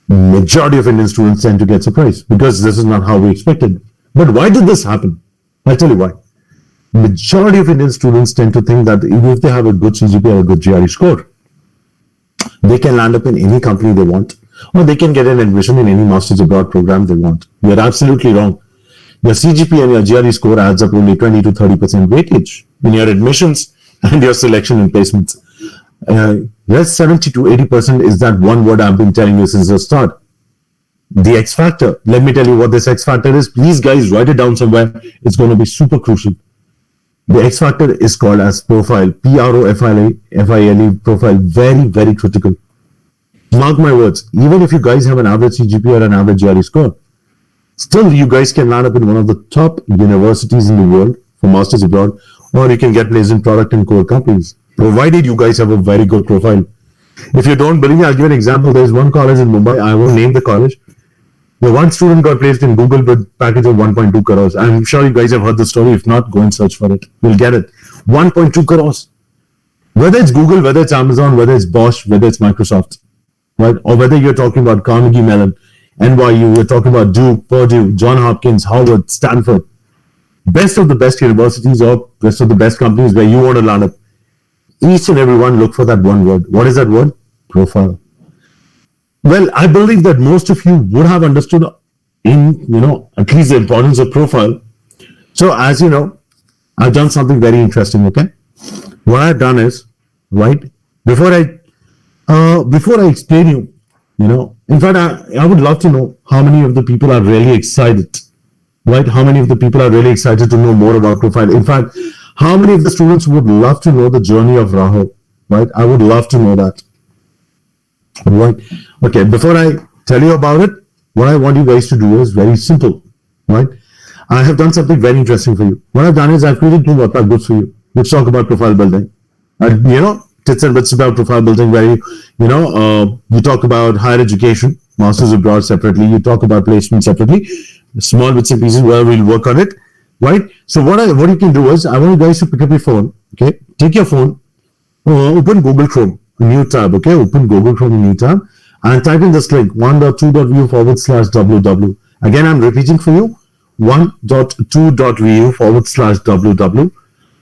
Majority of Indian students tend to get surprised because this is not how we expected. But why did this happen? I'll tell you why. Majority of Indian students tend to think that if they have a good CGPA or a good GRE score, they can land up in any company they want, or they can get an admission in any master's abroad program they want. You're absolutely wrong. Your CGPA and your GRE score adds up only 20 to 30% weightage in your admissions and your selection and placements. Yes, 70 to 80% is that one word I've been telling you since the start. The X factor. Let me tell you what this X factor is. Please, guys, write it down somewhere. It's going to be super crucial. The X factor is called as profile. Profile, profile. Very, very critical. Mark my words. Even if you guys have an average CGPA or an average GRE score, still you guys can land up in one of the top universities in the world for masters abroad, or you can get placed in product and core companies, provided you guys have a very good profile. If you don't believe me, I'll give an example. There's one college in Mumbai. I won't name the college. The one student got placed in Google with package of 1.2 crores. I'm sure you guys have heard the story. If not, go and search for it. You'll get it. 1.2 crores. Whether it's Google, whether it's Amazon, whether it's Bosch, whether it's Microsoft, right? Or whether you're talking about Carnegie Mellon, NYU, you're talking about Duke, Purdue, John Hopkins, Harvard, Stanford. Best of the best universities or best of the best companies where you want to land up. Each and every one look for that one word. What is that word? Profile. Well, I believe that most of you would have understood at least the importance of profile. So as you know, I've done something very interesting, okay? What I've done is, right, before I explain in fact, I would love to know how many of the people are really excited, right? How many of the people are really excited to know more about profile? In fact, how many of the students would love to know the journey of Rahul, right? I would love to know that. Right. Okay. Before I tell you about it, what I want you guys to do is very simple. Right. I have done something very interesting for you. What I've done is I've created 2 WhatsApp groups for you, which talk about profile building. Tits and bits about profile building, where you talk about higher education, masters abroad separately. You talk about placement separately, small bits and pieces where we'll work on it. Right. So what you can do is I want you guys to pick up your phone. Okay. Take your phone, open Google Chrome. A new tab, okay? Open Google Chrome, a new tab, and type in this link 1.2.vu/ww. Again, I'm repeating for you 1.2.vu/ww.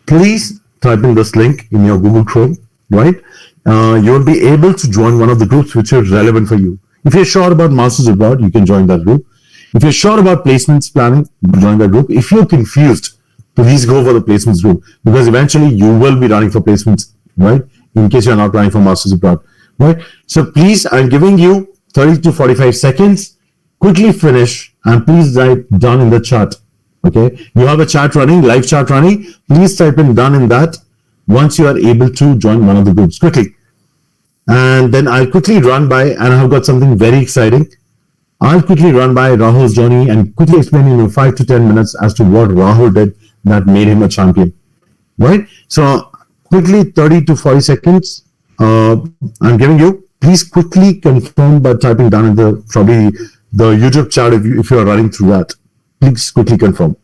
Please type in this link in your Google Chrome, right? You'll be able to join one of the groups which are relevant for you. If you're sure about masters abroad, you can join that group. If you're sure about placements planning, join that group. If you're confused, please go for the placements group because eventually you will be running for placements, right? In case you're not planning for masters abroad, right? So please, I'm giving you 30 to 45 seconds. Quickly finish and please write done in the chat. Okay, you have a chat running, live chat running. Please type in done in that once you are able to join one of the groups quickly. And then I'll quickly run by, and I've got something very exciting. I'll quickly run by Rahul's journey and quickly explain in 5 to 10 minutes as to what Rahul did that made him a champion, right? So quickly, 30 to 40 seconds. I'm giving you. Please quickly confirm by typing down in probably the YouTube chat if you are running through that. Please quickly confirm.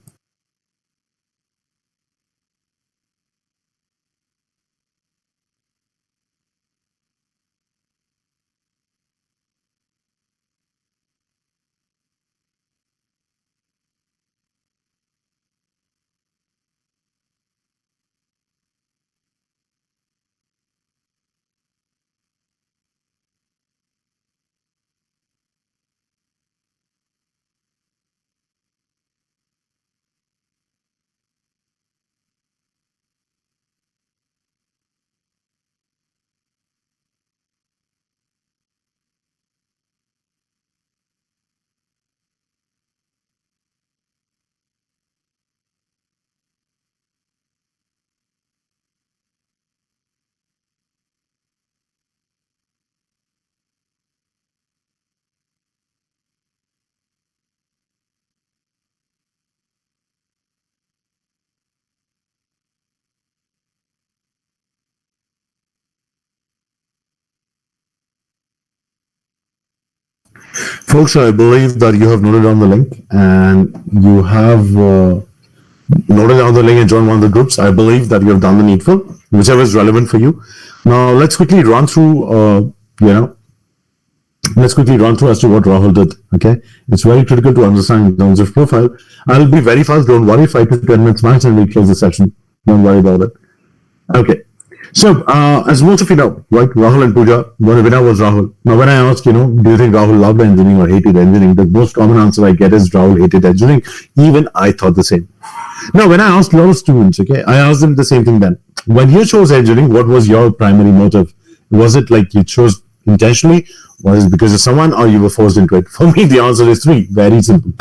folks, I believe that you have noted down the link and you have noted down the link and joined one of the groups. I believe that you have done the needful, whichever is relevant for you. Now, let's quickly run through, let's quickly run through as to what Rahul did. Okay, it's very critical to understand in terms of profile. I'll be very fast. Don't worry. 5 to 10 minutes max, and we'll close the session. Don't worry about it. Okay. So, as most of you know, right, Rahul and Pooja, one winner was Rahul. Now, when I ask, do you think Rahul loved engineering or hated engineering? The most common answer I get is Rahul hated engineering. Even I thought the same. Now, when I asked a lot of students, okay, I asked them the same thing then. When you chose engineering, what was your primary motive? Was it like you chose intentionally? Was it because of someone or you were forced into it? For me, the answer is 3. Very simple.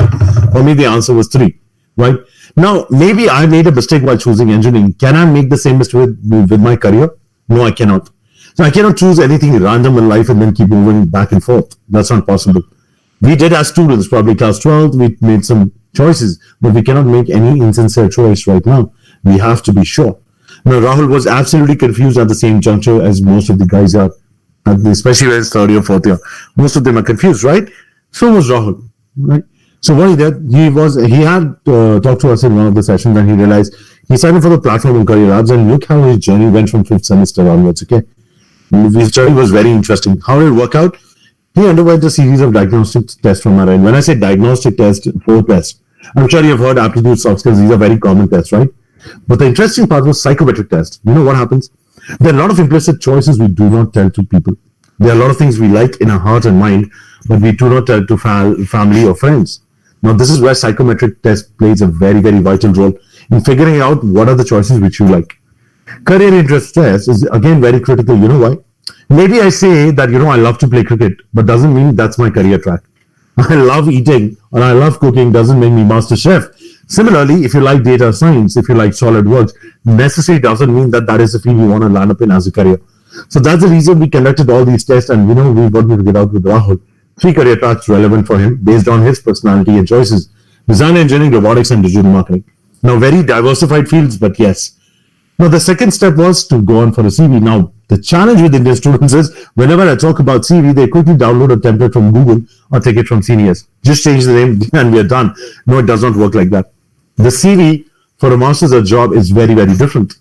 For me, the answer was 3, right? Now, maybe I made a mistake while choosing engineering. Can I make the same mistake with my career? No, I cannot. So I cannot choose anything random in life and then keep moving back and forth. That's not possible. We did as students, probably class 12, we made some choices, but we cannot make any insincere choice right now. We have to be sure. Now, Rahul was absolutely confused at the same juncture as most of the guys are, especially when it's third year, fourth year. Most of them are confused, right? So was Rahul, right? So what he did, he had talked to us in one of the sessions and he realized he signed up for the platform in Career Labs and look how his journey went from 5th semester onwards, okay? His journey was very interesting. How did it work out? He underwent a series of diagnostic tests from our end. When I say diagnostic test, 4 tests. I'm sure you've heard aptitude, soft skills. These are very common tests, right? But the interesting part was psychometric test. You know what happens? There are a lot of implicit choices we do not tell to people. There are a lot of things we like in our heart and mind, but we do not tell to family or friends. Now, this is where psychometric test plays a very, very vital role in figuring out what are the choices which you like. Career interest test is again very critical. You know why? Maybe I say that, I love to play cricket, but doesn't mean that's my career track. I love eating or I love cooking doesn't make me master chef. Similarly, if you like data science, if you like SolidWorks, necessarily doesn't mean that that is the field you want to land up in as a career. So that's the reason we conducted all these tests and, we got to get out with Rahul. 3 career tracks relevant for him based on his personality and choices. Design engineering, robotics, and digital marketing. Now, very diversified fields, but yes. Now, the second step was to go on for a CV. Now, the challenge with Indian students is whenever I talk about CV, they quickly download a template from Google or take it from seniors. Just change the name and we are done. No, it does not work like that. The CV for a master's or job is very, very different.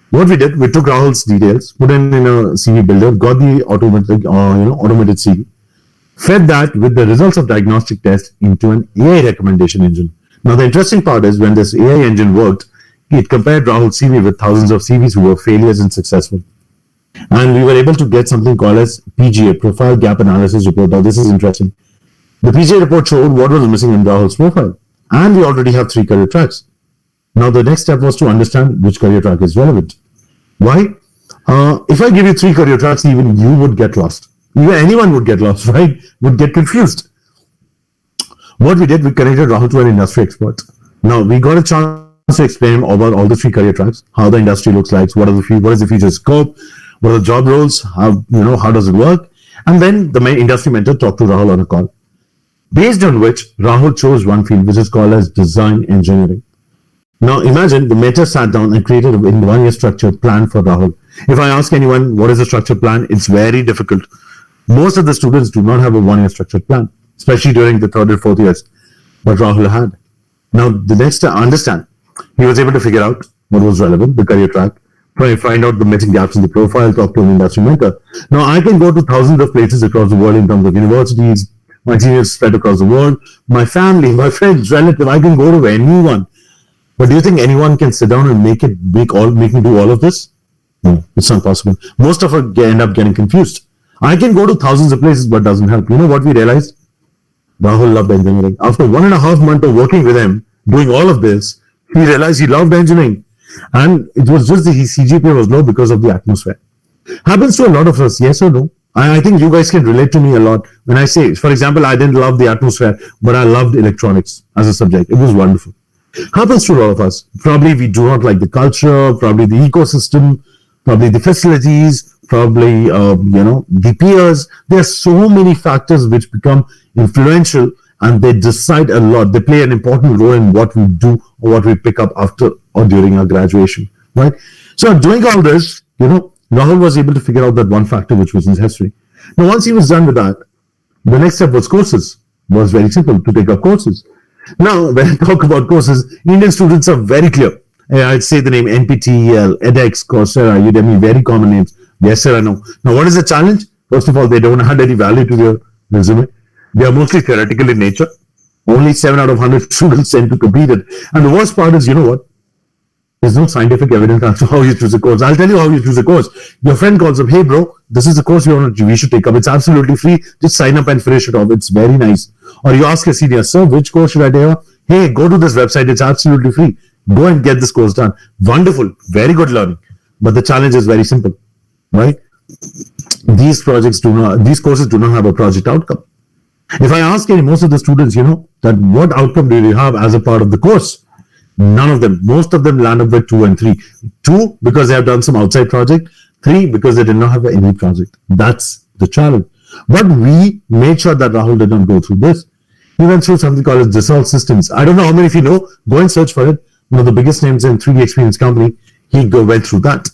What we did, we took Rahul's details, put in a CV builder, got the automated CV, fed that with the results of diagnostic test into an AI recommendation engine. Now, the interesting part is when this AI engine worked, it compared Rahul's CV with thousands of CVs who were failures and successful. And we were able to get something called as PGA, Profile Gap Analysis Report. Now, this is interesting. The PGA report showed what was missing in Rahul's profile. And we already have 3 career tracks. Now, the next step was to understand which career track is relevant. Why? If I give you 3 career tracks, even you would get lost. Even anyone would get lost, right? Would get confused. What we did, we connected Rahul to an industry expert. Now, we got a chance to explain about all the 3 career tracks, how the industry looks like, what is the future scope, what are the job roles, how does it work? And then the industry mentor talked to Rahul on a call. Based on which, Rahul chose one field, which is called as design engineering. Now, imagine the mentor sat down and created a 1-year structured plan for Rahul. If I ask anyone, what is a structured plan? It's very difficult. Most of the students do not have a 1-year structured plan, especially during the 3rd and 4th years. But Rahul had. Now, the next to understand, he was able to figure out what was relevant, the career track, find out the missing gaps in the profile, talk to an industry mentor. Now, I can go to thousands of places across the world in terms of universities, my seniors spread across the world, my family, my friends, relatives, I can go to anyone. But do you think anyone can sit down and make me do all of this? No, it's not possible. Most of us end up getting confused. I can go to thousands of places, but doesn't help. You know what we realized? Rahul loved engineering. After 1.5 months of working with him, doing all of this, he realized he loved engineering. And it was just his CGPA was low because of the atmosphere. Happens to a lot of us, yes or no? I think you guys can relate to me a lot. When I say, for example, I didn't love the atmosphere, but I loved electronics as a subject. It was wonderful. Happens to a lot of us. Probably we do not like the culture, probably the ecosystem, probably the facilities, probably, the peers. There are so many factors which become influential and they decide a lot. They play an important role in what we do or what we pick up after or during our graduation, right? So doing all this, Rahul was able to figure out that one factor which was necessary. Now, once he was done with that, the next step was courses. was very simple to take up courses. Now, when I talk about courses, Indian students are very clear. I'd say the name NPTEL, edX, Coursera, Udemy, very common names. Yes, sir, I know. Now, what is the challenge? First of all, they don't add any value to their resume. They are mostly theoretical in nature. Only 7 out of 100 students tend to complete it. And the worst part is, you know what? There's no scientific evidence as to how you choose a course. I'll tell you how you choose a course. Your friend calls up, hey bro, this is the course we should take up. It's absolutely free. Just sign up and finish it off. It's very nice. Or you ask a senior, sir, which course should I take up? Hey, go to this website. It's absolutely free. Go and get this course done. Wonderful. Very good learning. But the challenge is very simple, right? These courses do not have a project outcome. If I ask most of the students, that what outcome do you have as a part of the course? None of them. Most of them land up with 2 and 3. 2, because they have done some outside project. 3, because they did not have any project. That's the challenge. But we made sure that Rahul did not go through this. He went through something called Dassault Systems. I don't know how many of you know. Go and search for it. One of the biggest names in 3D experience company. He went through that.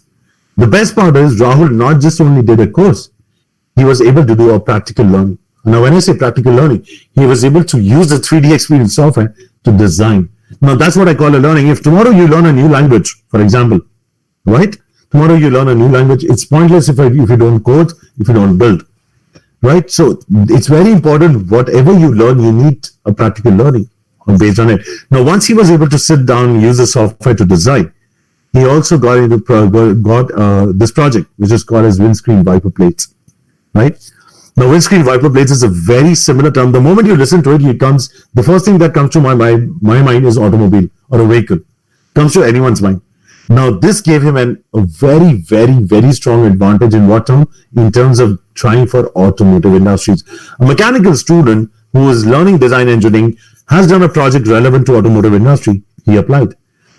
The best part is Rahul not just only did a course. He was able to do a practical learning. Now, when I say practical learning, he was able to use the 3D experience software to design. Now, that's what I call a learning. If tomorrow you learn a new language, for example, right? Tomorrow you learn a new language. It's pointless if you don't code, if you don't build, right? So it's very important. Whatever you learn, you need a practical learning based on it. Now, once he was able to sit down and use the software to design, he also got into this project, which is called as windscreen wiper plates, right? Now, windscreen wiper plates is a very similar term. The moment you listen to it, the first thing that comes to my mind is automobile or a vehicle. Comes to anyone's mind. Now, this gave him a very, very, very strong advantage in what term? In terms of trying for automotive industries. A mechanical student who is learning design engineering has done a project relevant to automotive industry. He applied.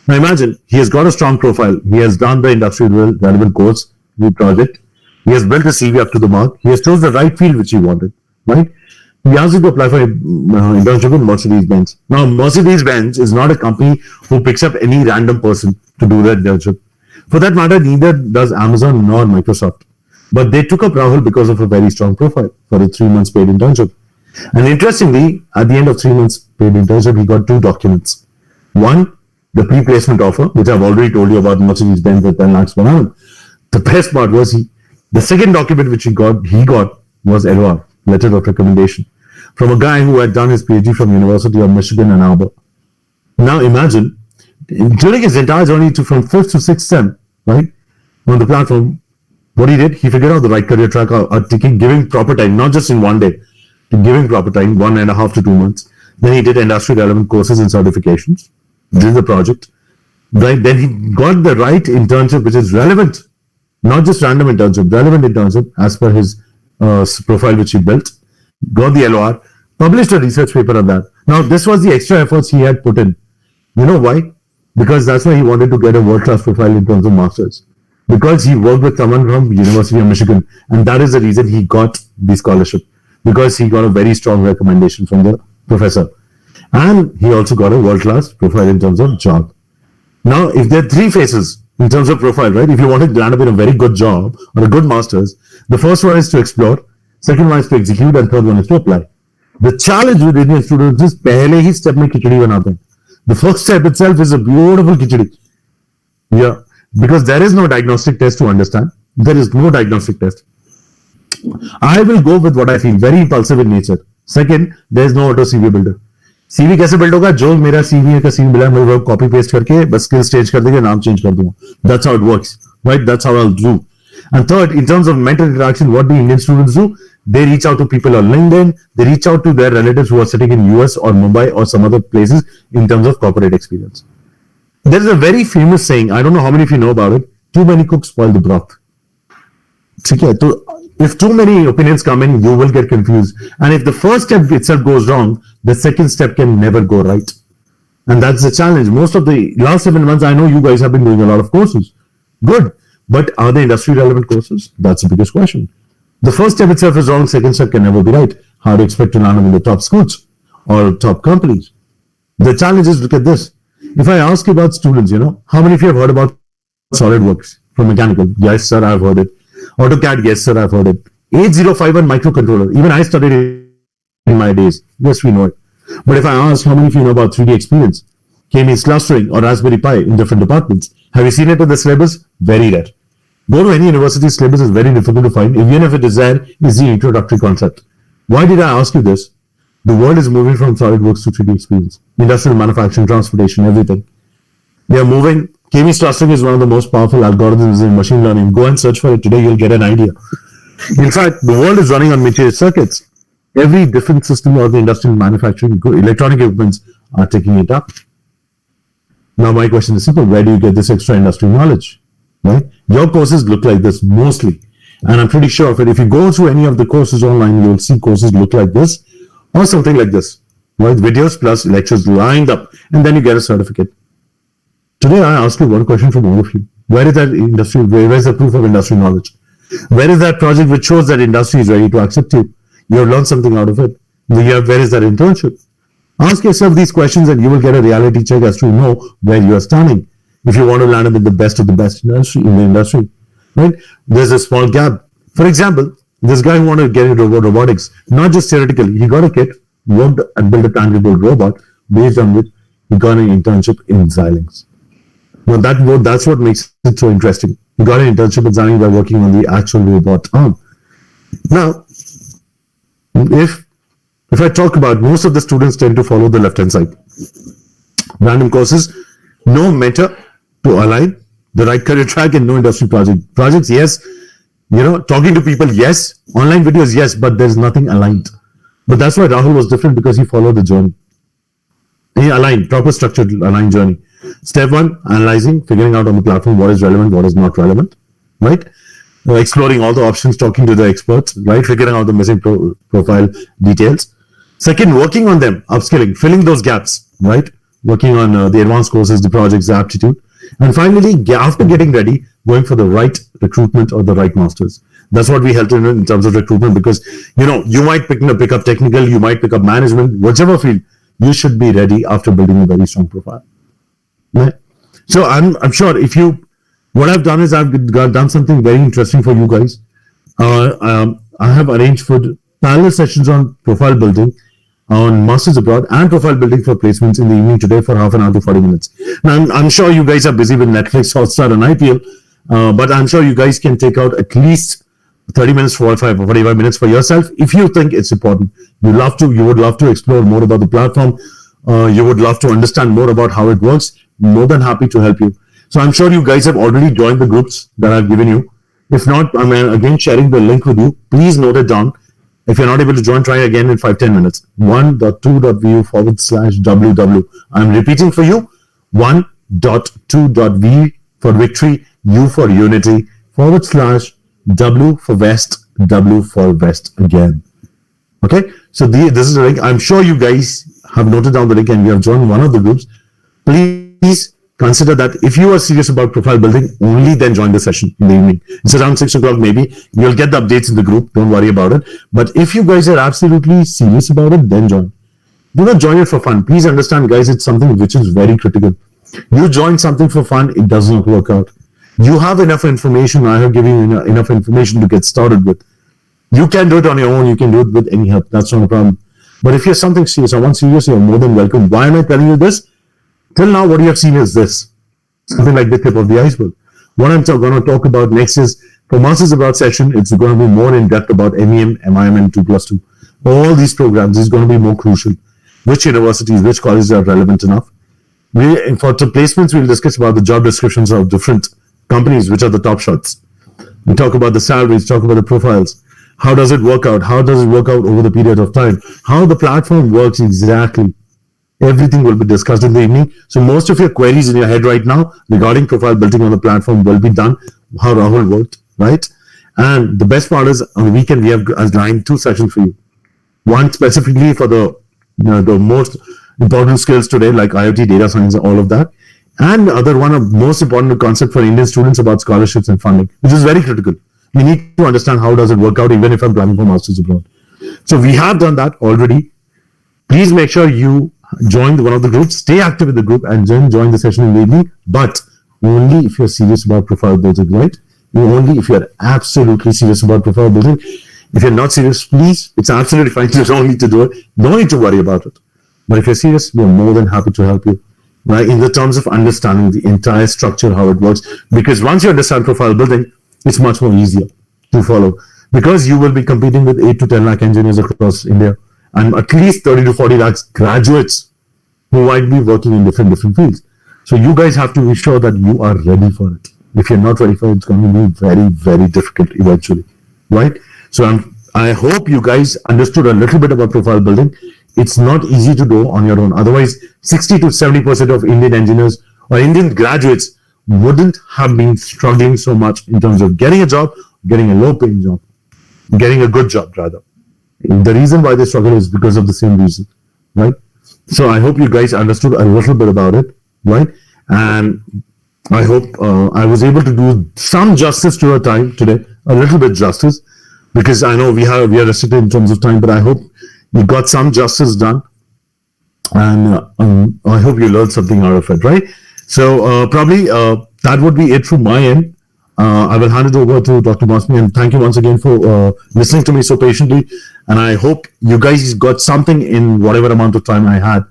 Now, imagine, he has got a strong profile. He has done the industry relevant course, new project. He has built a CV up to the mark. He has chose the right field which he wanted, right? He asked him to apply for internship with Mercedes-Benz. Now, Mercedes-Benz is not a company who picks up any random person to do that internship. For that matter, neither does Amazon nor Microsoft. But they took up Rahul because of a very strong profile for a 3 months paid internship. And interestingly, at the end of 3 months paid internship, he got 2 documents. One, the pre-placement offer, which I've already told you about Mercedes-Benz at 10 lakhs per annum. The best part was the second document which he got was LOR, letter of recommendation, from a guy who had done his PhD from University of Michigan Ann Arbor. Now imagine, during his entire journey from 5th to 6th sem, right, on the platform, what he did, he figured out the right career track, giving proper time, not just in one day, giving proper time, 1.5 to 2 months. Then he did industry relevant courses and certifications, did the project, right? Then he got the right internship, which is relevant. Not just random internship, relevant internship as per his profile which he built, got the LOR, published a research paper on that. Now, this was the extra efforts he had put in. You know why? Because that's why he wanted to get a world-class profile in terms of masters. Because he worked with someone from University of Michigan, and that is the reason he got the scholarship. Because he got a very strong recommendation from the professor. And he also got a world-class profile in terms of job. Now, if there are 3 phases in terms of profile, right? If you want to land up in a very good job or a good master's, the first one is to explore, second one is to execute, and third one is to apply. The challenge with Indian students is pehle hi step mein khichdi banate hain. The first step itself is a beautiful khichdi. Yeah, because there is no diagnostic test to understand. There is no diagnostic test. I will go with what I feel, very impulsive in nature. Second, there is no auto CV builder. CV कैसे build होगा? जो मेरा CV का CV मिला, मैं वो copy paste करके बस स्किल चेंज कर देंगे, नाम चेंज कर दूंगा. That's how it works, right? That's how I'll do. And third, in terms of mental interaction, what the Indian students do, they reach out to people on LinkedIn, they reach out to their relatives who are sitting in US or Mumbai or some other places in terms of corporate experience. There is a very famous saying, I don't know how many of you know about it, too many cooks spoil the broth. Okay, so if too many opinions come in, you will get confused. And if the first step itself goes wrong, the second step can never go right. And that's the challenge. Most of the last 7 months, I know you guys have been doing a lot of courses. Good. But are they industry relevant courses? That's the biggest question. The first step itself is wrong. Second step can never be right. How do you expect to land them in the top schools or top companies? The challenge is, look at this. If I ask you about students, how many of you have heard about SolidWorks from mechanical? Yes, sir, I've heard it. AutoCAD, yes, sir, I've heard it. 8051 microcontroller. Even I studied in my days. Yes, we know it. But if I ask how many of you know about 3D experience, K-means clustering or Raspberry Pi in different departments, have you seen it in the syllabus? Very rare. Go to any university syllabus, is very difficult to find. Even if it is there, is the introductory concept. Why did I ask you this? The world is moving from SolidWorks to 3D experience. Industrial manufacturing, transportation, everything. They are moving. K-means clustering is one of the most powerful algorithms in machine learning. Go and search for it today, you'll get an idea. In fact, the world is running on material circuits. Every different system of the industrial manufacturing, electronic equipments are taking it up. Now, my question is simple. Where do you get this extra industry knowledge? Right? Your courses look like this mostly. And I'm pretty sure if you go through any of the courses online, you'll see courses look like this or something like this. Right? Videos plus lectures lined up. And then you get a certificate. Today, I ask you one question from all of you. Where is that industry? Where is the proof of industry knowledge? Where is that project which shows that industry is ready to accept you? You have learned something out of it. Where is that internship? Ask yourself these questions and you will get a reality check as to know where you are standing. If you want to land up with the best of the best in the industry, right? There's a small gap. For example, this guy who wanted to get into robotics, not just theoretically, he got a kit, worked and built a tangible robot based on which he got an internship in Xilinx. Well, that's what makes it so interesting. He got an internship in Xilinx by working on the actual robot arm. Now, if I talk about, most of the students tend to follow the left-hand side. Random courses, no mentor to align the right career track, and no industry projects, yes. Talking to people, yes. Online videos, yes, but there's nothing aligned. But that's why Rahul was different, because he followed the journey. He aligned, proper structured aligned journey. Step one, analyzing, figuring out on the platform what is relevant, what is not relevant, right? Exploring all the options, talking to the experts, right? Figuring out the missing profile details. Second, working on them, upskilling, filling those gaps, right? Working on the advanced courses, the projects, the aptitude. And finally, after getting ready, going for the right recruitment or the right masters. That's what we help in terms of recruitment, because, you might pick up technical, you might pick up management, whichever field, you should be ready after building a very strong profile. Right? So I'm sure what I've done is I've done something very interesting for you guys. I have arranged for parallel sessions on profile building, on Masters Abroad, and profile building for placements in the evening today for half an hour to 40 minutes. Now, I'm sure you guys are busy with Netflix, Hotstar, and IPL, but I'm sure you guys can take out at least 30 minutes, 45 minutes for yourself if you think it's important. You would love to explore more about the platform. You would love to understand more about how it works. More than happy to help you. So I'm sure you guys have already joined the groups that I've given you. If not, I'm again sharing the link with you. Please note it down. If you're not able to join, try again in 5-10 minutes. 1.2.vu/WW. I'm repeating for you. 1.2.v for victory, U for unity, /W for West, W for West again. Okay? So this is the link. I'm sure you guys have noted down the link and you have joined one of the groups. Please consider that if you are serious about profile building, only then join the session in the evening. It's around 6 o'clock maybe. You'll get the updates in the group. Don't worry about it. But if you guys are absolutely serious about it, then join. Do not join it for fun. Please understand, guys, it's something which is very critical. You join something for fun, it does not work out. You have enough information. I have given you enough information to get started with. You can do it on your own. You can do it with any help. That's not a problem. But if you're someone serious, you're more than welcome. Why am I telling you this? Till now, what you have seen is this. Something like the tip of the iceberg. What I'm going to talk about next is, for Masters Abroad session, it's going to be more in depth about MEM, MIM, and 2+2. All these programs is going to be more crucial. Which universities, which colleges are relevant enough. For the placements, we'll discuss about the job descriptions of different companies, which are the top shots. We talk about the salaries, talk about the profiles. How does it work out? How does it work out over the period of time? How the platform works exactly. Everything will be discussed in the evening. So most of your queries in your head right now regarding profile building on the platform will be done, how Rahul worked, right? And the best part is, on the weekend, we have aligned 2 sessions for you. One specifically for the most important skills today, like IoT, data science, all of that. And the other one, of most important concept for Indian students about scholarships and funding, which is very critical. We need to understand how does it work out, even if I'm planning for Masters Abroad. So we have done that already. Please make sure you join one of the groups, stay active in the group, and then join the session in the evening, but only if you're serious about profile building, right? Only if you're absolutely serious about profile building. If you're not serious, please, it's absolutely fine. You don't need to do it. Don't need to worry about it. But if you're serious, we're more than happy to help you, right? In the terms of understanding the entire structure, how it works. Because once you understand profile building, it's much more easier to follow. Because you will be competing with 8 to 10 lakh engineers across India and at least 30 to 40 lakhs graduates who might be working in different fields. So you guys have to be sure that you are ready for it. If you're not ready for it, it's going to be very, very difficult eventually, right? So I hope you guys understood a little bit about profile building. It's not easy to do on your own. Otherwise, 60 to 70% of Indian engineers or Indian graduates wouldn't have been struggling so much in terms of getting a job, getting a low-paying job, getting a good job rather. The reason why they struggle is because of the same reason, right? So I hope you guys understood a little bit about it, right? And I hope I was able to do some justice to our time today, a little bit justice, because I know we are restricted in terms of time, but I hope you got some justice done, and I hope you learned something out of it, right? So probably that would be it from my end. I will hand it over to Dr. Masmi, and thank you once again for listening to me so patiently. And I hope you guys got something in whatever amount of time I had.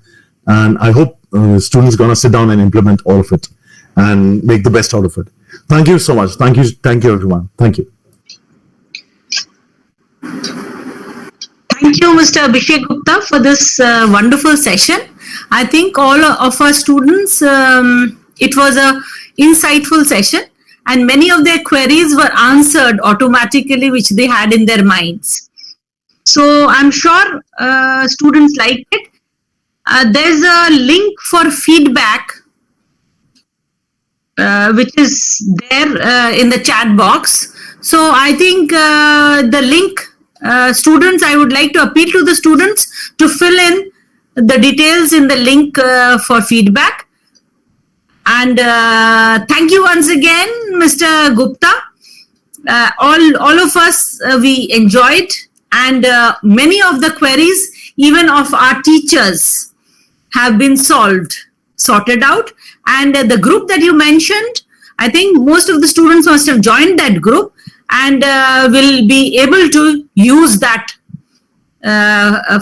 And I hope students are going to sit down and implement all of it and make the best out of it. Thank you so much. Thank you, everyone. Thank you. Thank you, Mr. Abhishek Gupta, for this wonderful session. I think all of our students, it was a insightful session, and many of their queries were answered automatically, which they had in their minds. So I'm sure students liked it. There's a link for feedback, which is there in the chat box. So I think the link, students, I would like to appeal to the students to fill in the details in the link for feedback. And thank you once again, Mr. Gupta. All of us, we enjoyed, and many of the queries, even of our teachers, have been sorted out. And the group that you mentioned, I think most of the students must have joined that group and will be able to use that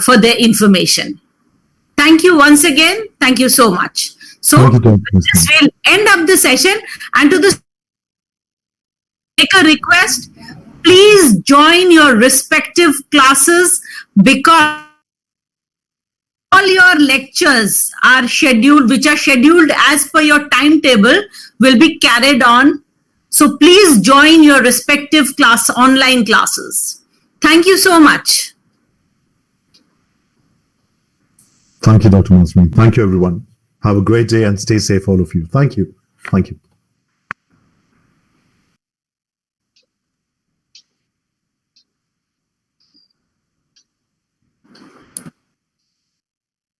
for their information. Thank you once again. Thank you so much. So this will end up the session, and to the make a request, please join your respective classes, because all your lectures are scheduled, which are scheduled as per your timetable, will be carried on. So please join your respective online classes. Thank you so much. Thank you, Dr. Masmi. Thank you, everyone. Have a great day and stay safe, all of you. Thank you. Thank you.